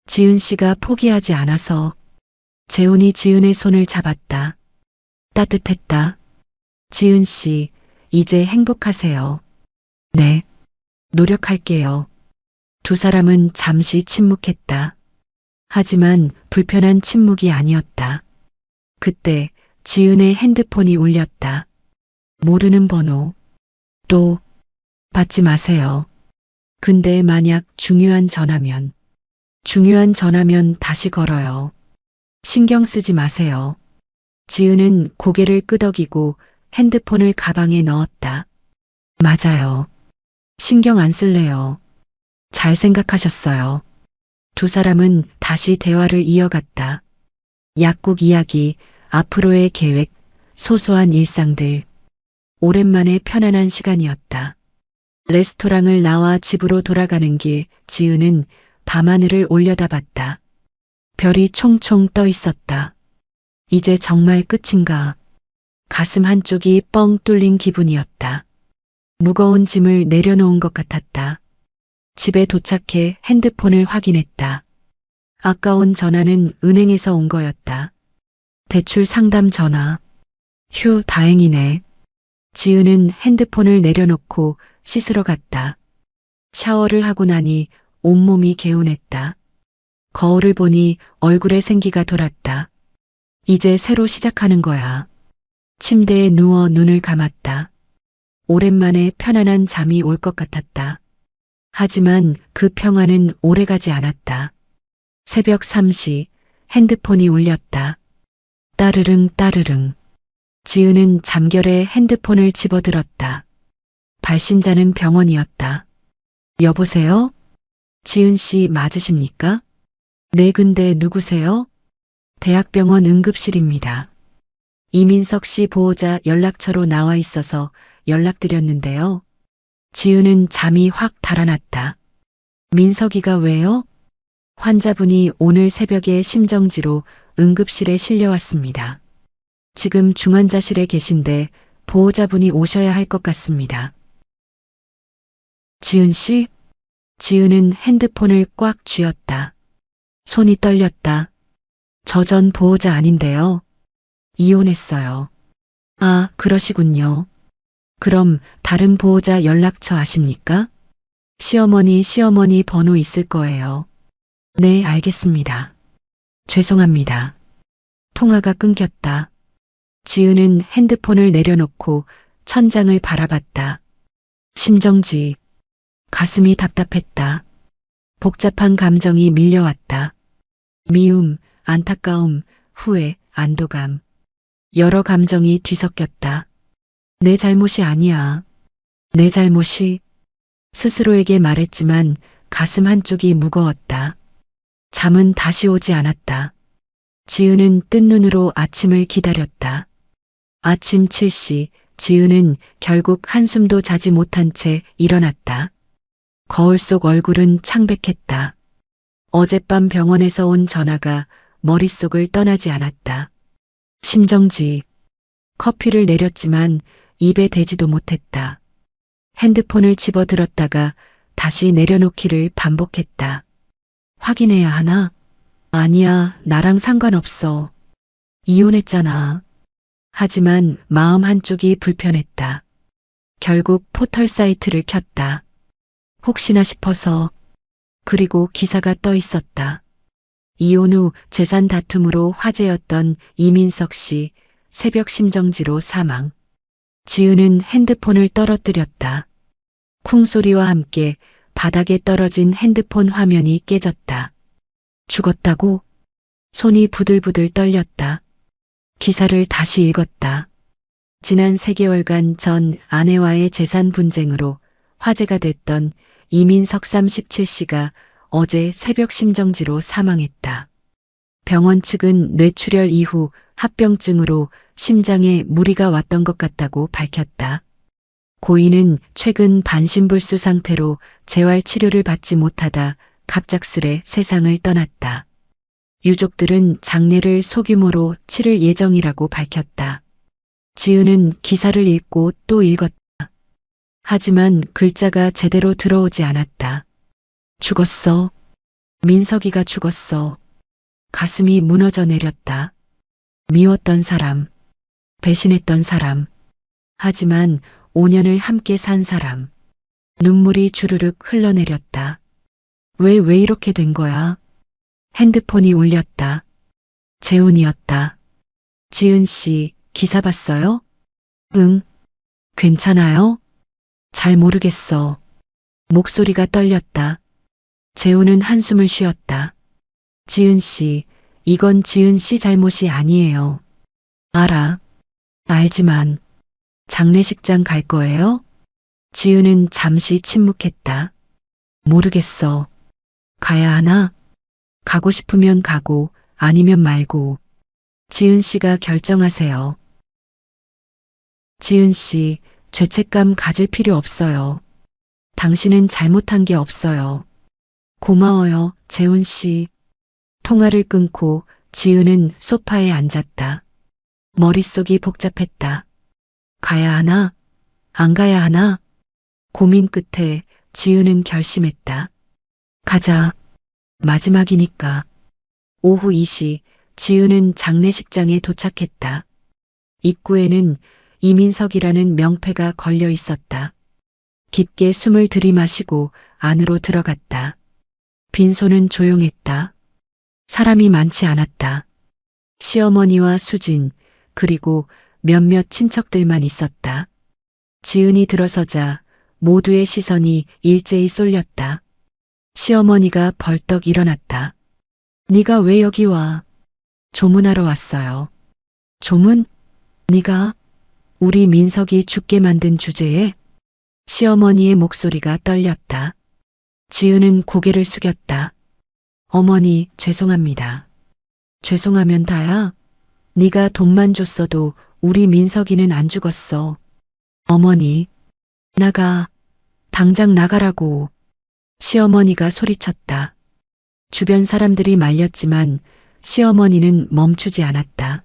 S1: 지은 씨가 포기하지 않아서. 재훈이 지은의 손을 잡았다. 따뜻했다. 지은 씨, 이제 행복하세요. 네, 노력할게요. 두 사람은 잠시 침묵했다. 하지만 불편한 침묵이 아니었다. 그때 지은의 핸드폰이 울렸다. 모르는 번호. 또 받지 마세요. 근데 만약 중요한 전화면 다시 걸어요. 신경 쓰지 마세요. 지은은 고개를 끄덕이고 핸드폰을 가방에 넣었다. 맞아요. 신경 안 쓸래요. 잘 생각하셨어요. 두 사람은 다시 대화를 이어갔다. 약국 이야기, 앞으로의 계획, 소소한 일상들. 오랜만에 편안한 시간이었다. 레스토랑을 나와 집으로 돌아가는 길, 지은은 밤하늘을 올려다봤다. 별이 총총 떠 있었다. 이제 정말 끝인가? 가슴 한쪽이 뻥 뚫린 기분이었다. 무거운 짐을 내려놓은 것 같았다. 집에 도착해 핸드폰을 확인했다. 아까운 전화는 은행에서 온 거였다. 대출 상담 전화. 휴, 다행이네. 지은은 핸드폰을 내려놓고 씻으러 갔다. 샤워를 하고 나니 온몸이 개운했다. 거울을 보니 얼굴에 생기가 돌았다. 이제 새로 시작하는 거야. 침대에 누워 눈을 감았다. 오랜만에 편안한 잠이 올 것 같았다. 하지만 그 평화는 오래가지 않았다. 새벽 3시 핸드폰이 울렸다. 따르릉 따르릉. 지은은 잠결에 핸드폰을 집어들었다. 발신자는 병원이었다. 여보세요? 지은 씨 맞으십니까? 네, 근데 누구세요? 대학병원 응급실입니다. 이민석 씨 보호자 연락처로 나와 있어서 연락드렸는데요. 지은은 잠이 확 달아났다. 민석이가 왜요? 환자분이 오늘 새벽에 심정지로 응급실에 실려왔습니다. 지금 중환자실에 계신데 보호자분이 오셔야 할 것 같습니다. 지은 씨? 지은은 핸드폰을 꽉 쥐었다. 손이 떨렸다. 저 전 보호자 아닌데요. 이혼했어요. 아, 그러시군요. 그럼 다른 보호자 연락처 아십니까? 시어머니 번호 있을 거예요. 네, 알겠습니다. 죄송합니다. 통화가 끊겼다. 지은은 핸드폰을 내려놓고 천장을 바라봤다. 심정지. 가슴이 답답했다. 복잡한 감정이 밀려왔다. 미움, 안타까움, 후회, 안도감. 여러 감정이 뒤섞였다. 내 잘못이 아니야. 내 잘못이. 스스로에게 말했지만 가슴 한쪽이 무거웠다. 잠은 다시 오지 않았다. 지은은 뜬 눈으로 아침을 기다렸다. 아침 7시, 지은은 결국 한숨도 자지 못한 채 일어났다. 거울 속 얼굴은 창백했다. 어젯밤 병원에서 온 전화가 머릿속을 떠나지 않았다. 심정지. 커피를 내렸지만 입에 대지도 못했다. 핸드폰을 집어들었다가 다시 내려놓기를 반복했다. 확인해야 하나? 아니야, 나랑 상관없어. 이혼했잖아. 하지만 마음 한쪽이 불편했다. 결국 포털 사이트를 켰다. 혹시나 싶어서. 그리고 기사가 떠 있었다. 이혼 후 재산 다툼으로 화제였던 이민석 씨 새벽 심정지로 사망. 지은은 핸드폰을 떨어뜨렸다. 쿵 소리와 함께 바닥에 떨어진 핸드폰 화면이 깨졌다. 죽었다고? 손이 부들부들 떨렸다. 기사를 다시 읽었다. 지난 3개월간 전 아내와의 재산 분쟁으로 화제가 됐던 이민석 37씨가 어제 새벽 심정지로 사망했다. 병원 측은 뇌출혈 이후 합병증으로 심장에 무리가 왔던 것 같다고 밝혔다. 고인은 최근 반신불수 상태로 재활 치료를 받지 못하다 갑작스레 세상을 떠났다. 유족들은 장례를 소규모로 치를 예정이라고 밝혔다. 지은은 기사를 읽고 또 읽었다. 하지만 글자가 제대로 들어오지 않았다. 죽었어. 민석이가 죽었어. 가슴이 무너져 내렸다. 미웠던 사람, 배신했던 사람, 하지만 5년을 함께 산 사람. 눈물이 주르륵 흘러내렸다. 왜 이렇게 된 거야? 핸드폰이 울렸다. 재훈이었다. 지은 씨, 기사 봤어요? 응. 괜찮아요? 잘 모르겠어. 목소리가 떨렸다. 재훈은 한숨을 쉬었다. 지은 씨, 이건 지은 씨 잘못이 아니에요. 알아. 알지만. 장례식장 갈 거예요? 지은은 잠시 침묵했다. 모르겠어. 가야 하나? 가고 싶으면 가고, 아니면 말고. 지은 씨가 결정하세요. 지은 씨, 죄책감 가질 필요 없어요. 당신은 잘못한 게 없어요. 고마워요, 재훈 씨. 통화를 끊고 지은은 소파에 앉았다. 머릿속이 복잡했다. 가야 하나? 안 가야 하나? 고민 끝에 지은은 결심했다. 가자. 마지막이니까. 오후 2시 지은은 장례식장에 도착했다. 입구에는 이민석이라는 명패가 걸려 있었다. 깊게 숨을 들이마시고 안으로 들어갔다. 빈소는 조용했다. 사람이 많지 않았다. 시어머니와 수진, 그리고 몇몇 친척들만 있었다. 지은이 들어서자 모두의 시선이 일제히 쏠렸다. 시어머니가 벌떡 일어났다. 네가 왜 여기 와? 조문하러 왔어요. 조문? 네가? 우리 민석이 죽게 만든 주제에? 시어머니의 목소리가 떨렸다. 지은은 고개를 숙였다. 어머니, 죄송합니다. 죄송하면 다야? 네가 돈만 줬어도 우리 민석이는 안 죽었어. 어머니, 나가. 당장 나가라고. 시어머니가 소리쳤다. 주변 사람들이 말렸지만 시어머니는 멈추지 않았다.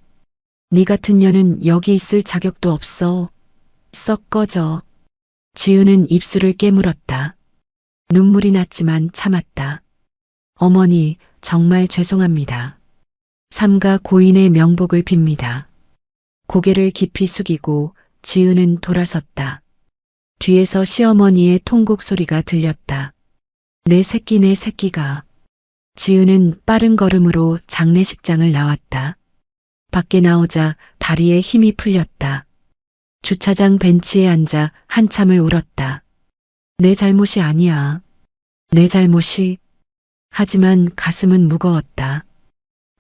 S1: 네 같은 년은 여기 있을 자격도 없어. 썩 꺼져. 지은은 입술을 깨물었다. 눈물이 났지만 참았다. 어머니, 정말 죄송합니다. 삼가 고인의 명복을 빕니다. 고개를 깊이 숙이고 지은은 돌아섰다. 뒤에서 시어머니의 통곡 소리가 들렸다. 내 새끼 내 새끼가. 지은은 빠른 걸음으로 장례식장을 나왔다. 밖에 나오자 다리에 힘이 풀렸다. 주차장 벤치에 앉아 한참을 울었다. 내 잘못이 아니야. 내 잘못이. 하지만 가슴은 무거웠다.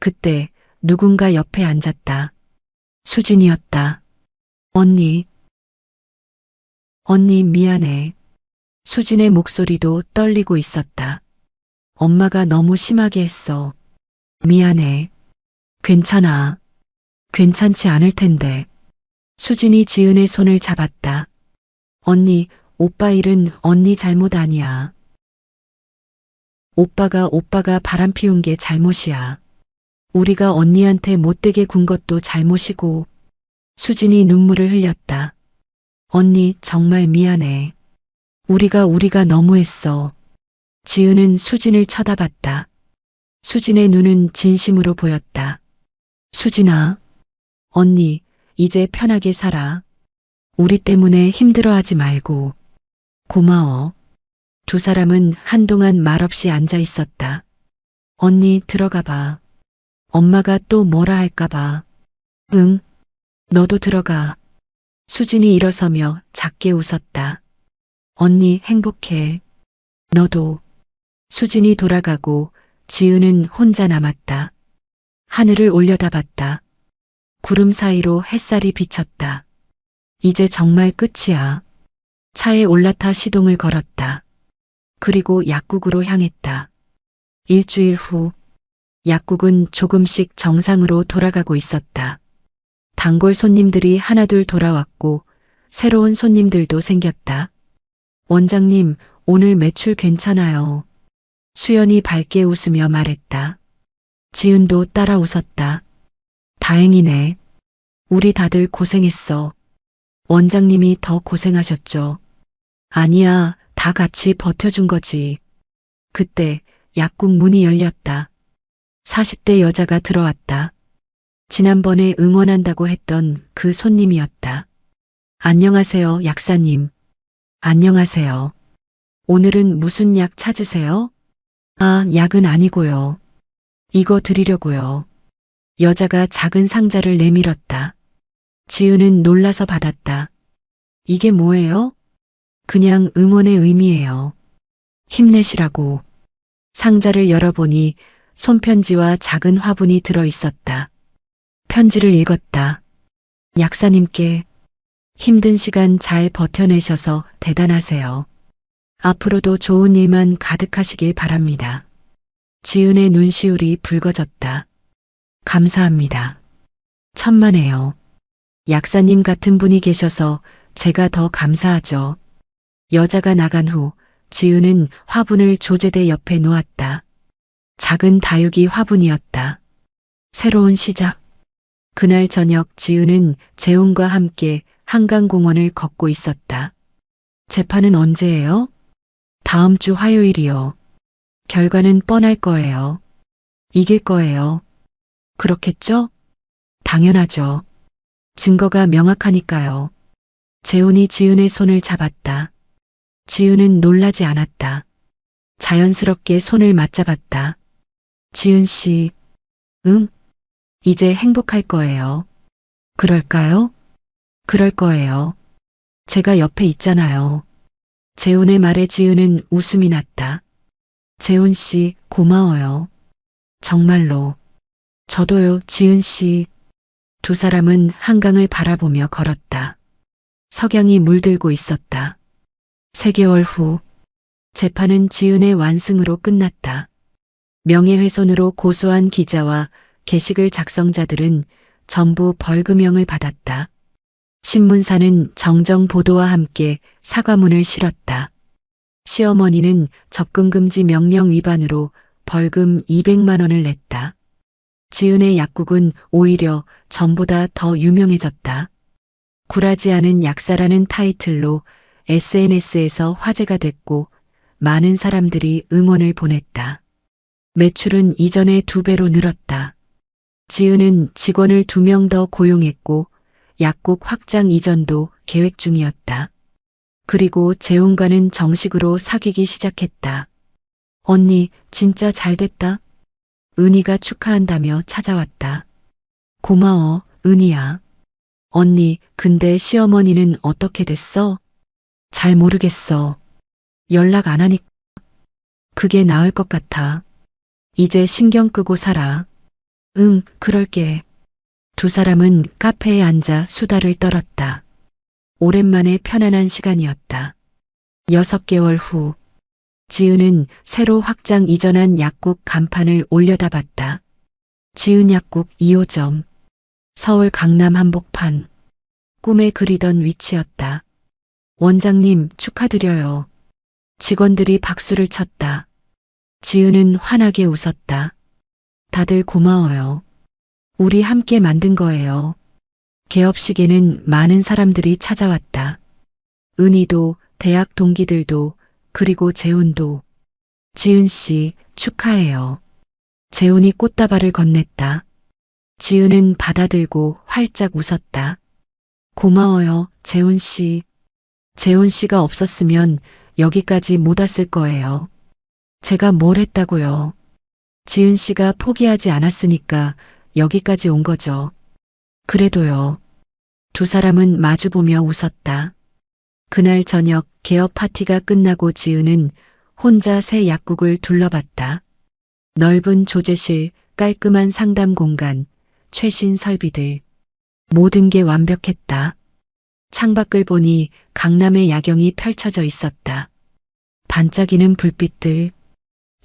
S1: 그때 누군가 옆에 앉았다. 수진이었다. 언니. 언니 미안해. 수진의 목소리도 떨리고 있었다. 엄마가 너무 심하게 했어. 미안해. 괜찮아. 괜찮지 않을 텐데. 수진이 지은의 손을 잡았다. 언니, 오빠 일은 언니 잘못 아니야. 오빠가 바람 피운 게 잘못이야. 우리가 언니한테 못되게 군 것도 잘못이고. 수진이 눈물을 흘렸다. 언니 정말 미안해. 우리가 너무했어. 지은은 수진을 쳐다봤다. 수진의 눈은 진심으로 보였다. 수진아, 언니 이제 편하게 살아. 우리 때문에 힘들어하지 말고. 고마워. 두 사람은 한동안 말없이 앉아 있었다. 언니 들어가 봐. 엄마가 또 뭐라 할까 봐. 응, 너도 들어가. 수진이 일어서며 작게 웃었다. 언니 행복해. 너도. 수진이 돌아가고 지은은 혼자 남았다. 하늘을 올려다봤다. 구름 사이로 햇살이 비쳤다. 이제 정말 끝이야. 차에 올라타 시동을 걸었다. 그리고 약국으로 향했다. 일주일 후 약국은 조금씩 정상으로 돌아가고 있었다. 단골 손님들이 하나둘 돌아왔고 새로운 손님들도 생겼다. 원장님, 오늘 매출 괜찮아요. 수연이 밝게 웃으며 말했다. 지은도 따라 웃었다. 다행이네. 우리 다들 고생했어. 원장님이 더 고생하셨죠. 아니야, 다 같이 버텨준 거지. 그때 약국 문이 열렸다. 40대 여자가 들어왔다. 지난번에 응원한다고 했던 그 손님이었다. 안녕하세요, 약사님. 안녕하세요. 오늘은 무슨 약 찾으세요? 아, 약은 아니고요. 이거 드리려고요. 여자가 작은 상자를 내밀었다. 지은은 놀라서 받았다. 이게 뭐예요? 그냥 응원의 의미예요. 힘내시라고. 상자를 열어보니 손편지와 작은 화분이 들어 있었다. 편지를 읽었다. 약사님께 힘든 시간 잘 버텨내셔서 대단하세요. 앞으로도 좋은 일만 가득하시길 바랍니다. 지은의 눈시울이 붉어졌다. 감사합니다. 천만에요. 약사님 같은 분이 계셔서 제가 더 감사하죠. 여자가 나간 후 지은은 화분을 조제대 옆에 놓았다. 작은 다육이 화분이었다. 새로운 시작. 그날 저녁 지은은 재훈과 함께 한강공원을 걷고 있었다. 재판은 언제예요? 다음 주 화요일이요. 결과는 뻔할 거예요. 이길 거예요. 그렇겠죠? 당연하죠. 증거가 명확하니까요. 재훈이 지은의 손을 잡았다. 지은은 놀라지 않았다. 자연스럽게 손을 맞잡았다. 지은 씨, 응? 이제 행복할 거예요. 그럴까요? 그럴 거예요. 제가 옆에 있잖아요. 재훈의 말에 지은은 웃음이 났다. 재훈 씨, 고마워요. 정말로. 저도요, 지은 씨. 두 사람은 한강을 바라보며 걸었다. 석양이 물들고 있었다. 3개월 후, 재판은 지은의 완승으로 끝났다. 명예훼손으로 고소한 기자와 게시글 작성자들은 전부 벌금형을 받았다. 신문사는 정정 보도와 함께 사과문을 실었다. 시어머니는 접근금지 명령 위반으로 벌금 200만 원을 냈다. 지은의 약국은 오히려 전보다 더 유명해졌다. 굴하지 않은 약사라는 타이틀로 SNS에서 화제가 됐고 많은 사람들이 응원을 보냈다. 매출은 이전의 2배로 늘었다. 지은은 직원을 2명 더 고용했고 약국 확장 이전도 계획 중이었다. 그리고 재훈과는 정식으로 사귀기 시작했다. 언니, 진짜 잘 됐다. 은희가 축하한다며 찾아왔다. 고마워, 은희야. 언니, 근데 시어머니는 어떻게 됐어? 잘 모르겠어. 연락 안 하니까. 그게 나을 것 같아. 이제 신경 끄고 살아. 응, 그럴게. 두 사람은 카페에 앉아 수다를 떨었다. 오랜만에 편안한 시간이었다. 6개월 후, 지은은 새로 확장 이전한 약국 간판을 올려다봤다. 지은 약국 2호점. 서울 강남 한복판. 꿈에 그리던 위치였다. 원장님, 축하드려요. 직원들이 박수를 쳤다. 지은은 환하게 웃었다. 다들 고마워요. 우리 함께 만든 거예요. 개업식에는 많은 사람들이 찾아왔다. 은희도, 대학 동기들도, 그리고 재훈도. 지은 씨, 축하해요. 재훈이 꽃다발을 건넸다. 지은은 받아들고 활짝 웃었다. 고마워요, 재훈 씨. 재훈 씨가 없었으면 여기까지 못 왔을 거예요. 제가 뭘 했다고요? 지은 씨가 포기하지 않았으니까 여기까지 온 거죠. 그래도요. 두 사람은 마주보며 웃었다. 그날 저녁 개업 파티가 끝나고 지은은 혼자 새 약국을 둘러봤다. 넓은 조제실, 깔끔한 상담 공간, 최신 설비들. 모든 게 완벽했다. 창밖을 보니 강남의 야경이 펼쳐져 있었다. 반짝이는 불빛들.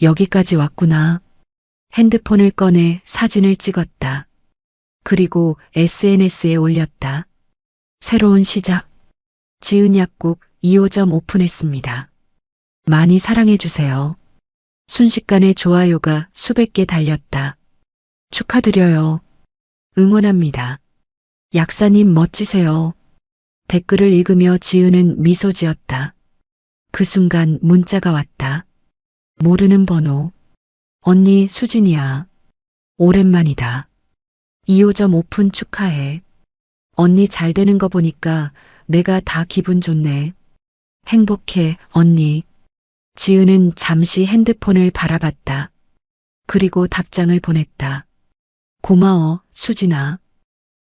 S1: 여기까지 왔구나. 핸드폰을 꺼내 사진을 찍었다. 그리고 SNS에 올렸다. 새로운 시작. 지은 약국 2호점 오픈했습니다. 많이 사랑해주세요. 순식간에 좋아요가 수백 개 달렸다. 축하드려요. 응원합니다. 약사님 멋지세요. 댓글을 읽으며 지은은 미소 지었다. 그 순간 문자가 왔다. 모르는 번호. 언니 수진이야. 오랜만이다. 2호점 오픈 축하해. 언니 잘 되는 거 보니까 내가 다 기분 좋네. 행복해, 언니. 지은은 잠시 핸드폰을 바라봤다. 그리고 답장을 보냈다. 고마워, 수진아.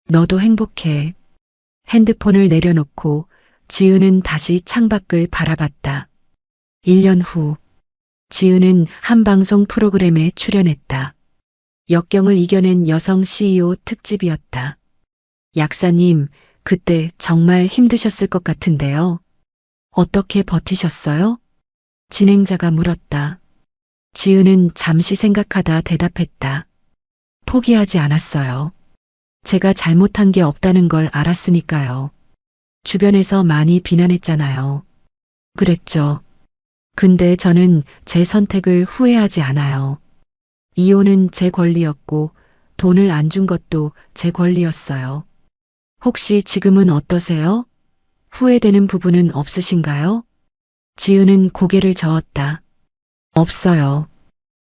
S1: 너도 행복해. 핸드폰을 내려놓고 지은은 다시 창밖을 바라봤다. 1년 후, 지은은 한 방송 프로그램에 출연했다. 역경을 이겨낸 여성 CEO 특집이었다. 약사님, 그때 정말 힘드셨을 것 같은데요. 어떻게 버티셨어요? 진행자가 물었다. 지은은 잠시 생각하다 대답했다. 포기하지 않았어요. 제가 잘못한 게 없다는 걸 알았으니까요. 주변에서 많이 비난했잖아요. 그랬죠. 근데 저는 제 선택을 후회하지 않아요. 이혼은 제 권리였고 돈을 안 준 것도 제 권리였어요. 혹시 지금은 어떠세요? 후회되는 부분은 없으신가요? 지은은 고개를 저었다. 없어요.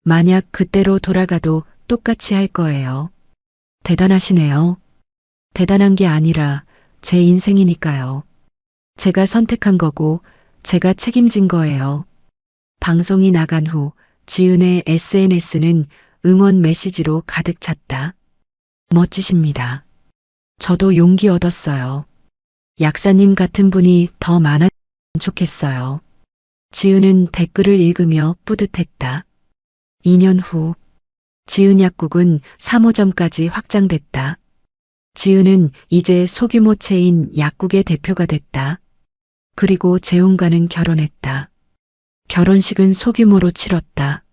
S1: 만약 그때로 돌아가도 똑같이 할 거예요. 대단하시네요. 대단한 게 아니라 제 인생이니까요. 제가 선택한 거고 제가 책임진 거예요. 방송이 나간 후 지은의 SNS는 응원 메시지로 가득 찼다. 멋지십니다. 저도 용기 얻었어요. 약사님 같은 분이 더 많았으면 좋겠어요. 지은은 댓글을 읽으며 뿌듯했다. 2년 후 지은 약국은 3호점까지 확장됐다. 지은은 이제 소규모 체인 약국의 대표가 됐다. 그리고 재훈과는 결혼했다. 결혼식은 소규모로 치렀다.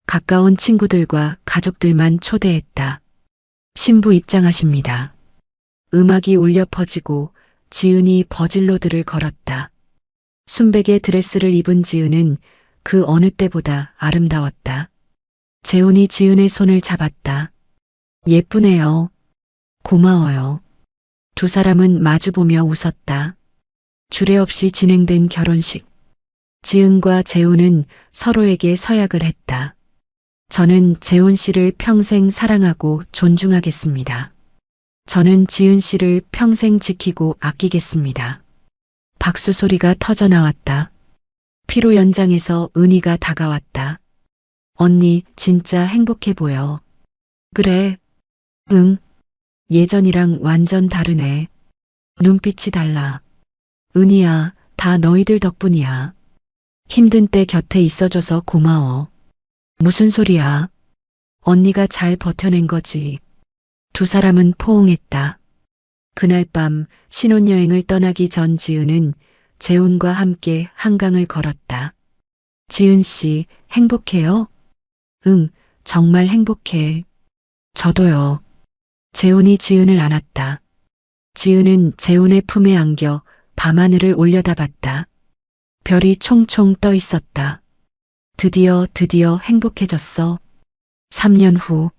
S1: 가까운 친구들과 가족들만 초대했다. 신부 입장하십니다. 음악이 울려 퍼지고 지은이 버질로드를 걸었다. 순백의 드레스를 입은 지은은 그 어느 때보다 아름다웠다. 재훈이 지은의 손을 잡았다. 예쁘네요. 고마워요. 두 사람은 마주보며 웃었다. 주례없이 진행된 결혼식. 지은과 재훈은 서로에게 서약을 했다. 저는 재훈 씨를 평생 사랑하고 존중하겠습니다. 저는 지은 씨를 평생 지키고 아끼겠습니다. 박수 소리가 터져 나왔다. 피로 연장에서 은희가 다가왔다. 언니 진짜 행복해 보여. 그래. 응. 예전이랑 완전 다르네. 눈빛이 달라. 은희야, 다 너희들 덕분이야. 힘든 때 곁에 있어줘서 고마워. 무슨 소리야? 언니가 잘 버텨낸 거지. 두 사람은 포옹했다. 그날 밤 신혼여행을 떠나기 전 지은은 재훈과 함께 한강을 걸었다. 지은 씨, 행복해요? 응, 정말 행복해. 저도요. 재훈이 지은을 안았다. 지은은 재훈의 품에 안겨 밤하늘을 올려다봤다. 별이 총총 떠 있었다. 드디어 행복해졌어. 3년 후,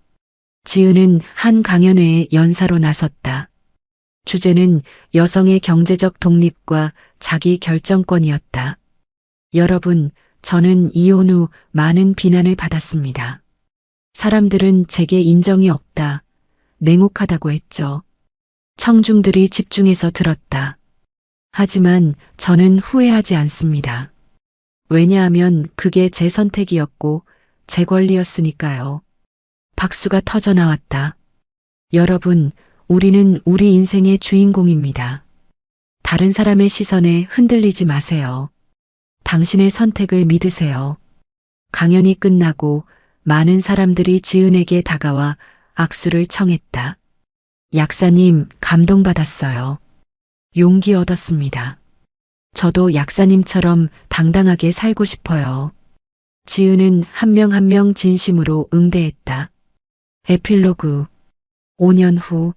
S1: 지은은 한 강연회에 연사로 나섰다. 주제는 여성의 경제적 독립과 자기 결정권이었다. 여러분, 저는 이혼 후 많은 비난을 받았습니다. 사람들은 제게 인정이 없다. 냉혹하다고 했죠. 청중들이 집중해서 들었다. 하지만 저는 후회하지 않습니다. 왜냐하면 그게 제 선택이었고 제 권리였으니까요. 박수가 터져 나왔다. 여러분, 우리는 우리 인생의 주인공입니다. 다른 사람의 시선에 흔들리지 마세요. 당신의 선택을 믿으세요. 강연이 끝나고 많은 사람들이 지은에게 다가와 악수를 청했다. 약사님, 감동받았어요. 용기 얻었습니다. 저도 약사님처럼 당당하게 살고 싶어요. 지은은 한 명 한 명 진심으로 응대했다. 에필로그. 5년 후,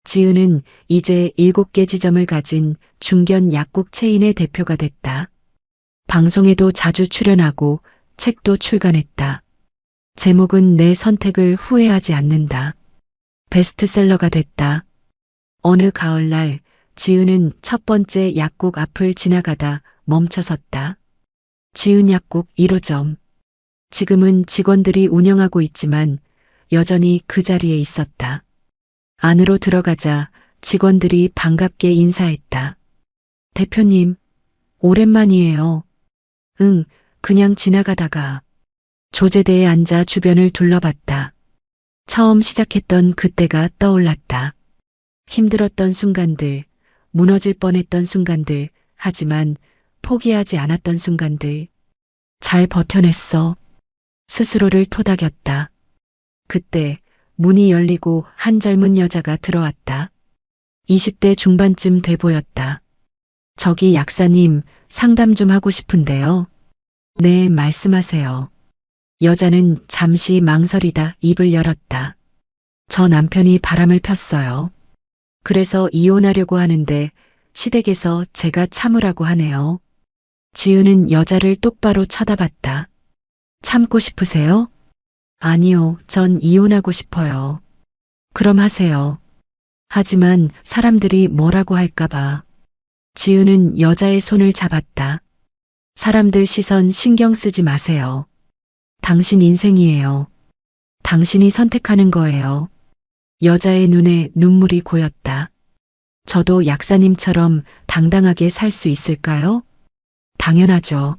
S1: 지은은 이제 7개 지점을 가진 중견 약국 체인의 대표가 됐다. 방송에도 자주 출연하고 책도 출간했다. 제목은 내 선택을 후회하지 않는다. 베스트셀러가 됐다. 어느 가을날 지은은 첫 번째 약국 앞을 지나가다 멈춰섰다. 지은 약국 1호점. 지금은 직원들이 운영하고 있지만 여전히 그 자리에 있었다. 안으로 들어가자 직원들이 반갑게 인사했다. 대표님, 오랜만이에요. 응, 그냥 지나가다가. 조제대에 앉아 주변을 둘러봤다. 처음 시작했던 그때가 떠올랐다. 힘들었던 순간들, 무너질 뻔했던 순간들, 하지만 포기하지 않았던 순간들. 잘 버텨냈어. 스스로를 토닥였다. 그때 문이 열리고 한 젊은 여자가 들어왔다. 20대 중반쯤 돼 보였다. 저기 약사님, 상담 좀 하고 싶은데요. 네, 말씀하세요. 여자는 잠시 망설이다 입을 열었다. 저 남편이 바람을 폈어요. 그래서 이혼하려고 하는데 시댁에서 제가 참으라고 하네요. 지은은 여자를 똑바로 쳐다봤다. 참고 싶으세요? 아니요, 전 이혼하고 싶어요. 그럼 하세요. 하지만 사람들이 뭐라고 할까봐. 지은은 여자의 손을 잡았다. 사람들 시선 신경 쓰지 마세요. 당신 인생이에요. 당신이 선택하는 거예요. 여자의 눈에 눈물이 고였다. 저도 약사님처럼 당당하게 살 수 있을까요? 당연하죠.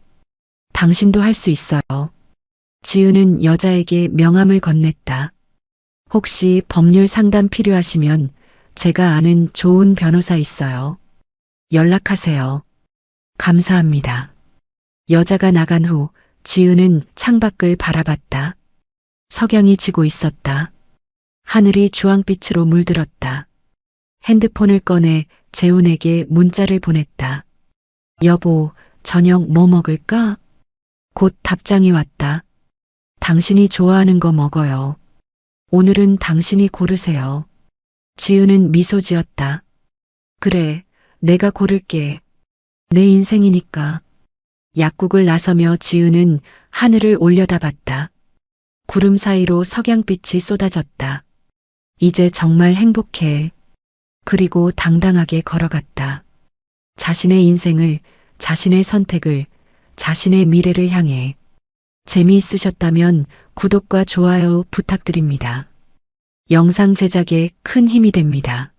S1: 당신도 할 수 있어요. 지은은 여자에게 명함을 건넸다. 혹시 법률 상담 필요하시면 제가 아는 좋은 변호사 있어요. 연락하세요. 감사합니다. 여자가 나간 후 지은은 창밖을 바라봤다. 석양이 지고 있었다. 하늘이 주황빛으로 물들었다. 핸드폰을 꺼내 재훈에게 문자를 보냈다. 여보, 저녁 뭐 먹을까? 곧 답장이 왔다. 당신이 좋아하는 거 먹어요. 오늘은 당신이 고르세요. 지은은 미소 지었다. 그래, 내가 고를게. 내 인생이니까. 약국을 나서며 지은은 하늘을 올려다봤다. 구름 사이로 석양빛이 쏟아졌다. 이제 정말 행복해. 그리고 당당하게 걸어갔다. 자신의 인생을, 자신의 선택을, 자신의 미래를 향해. 재미있으셨다면 구독과 좋아요 부탁드립니다. 영상 제작에 큰 힘이 됩니다.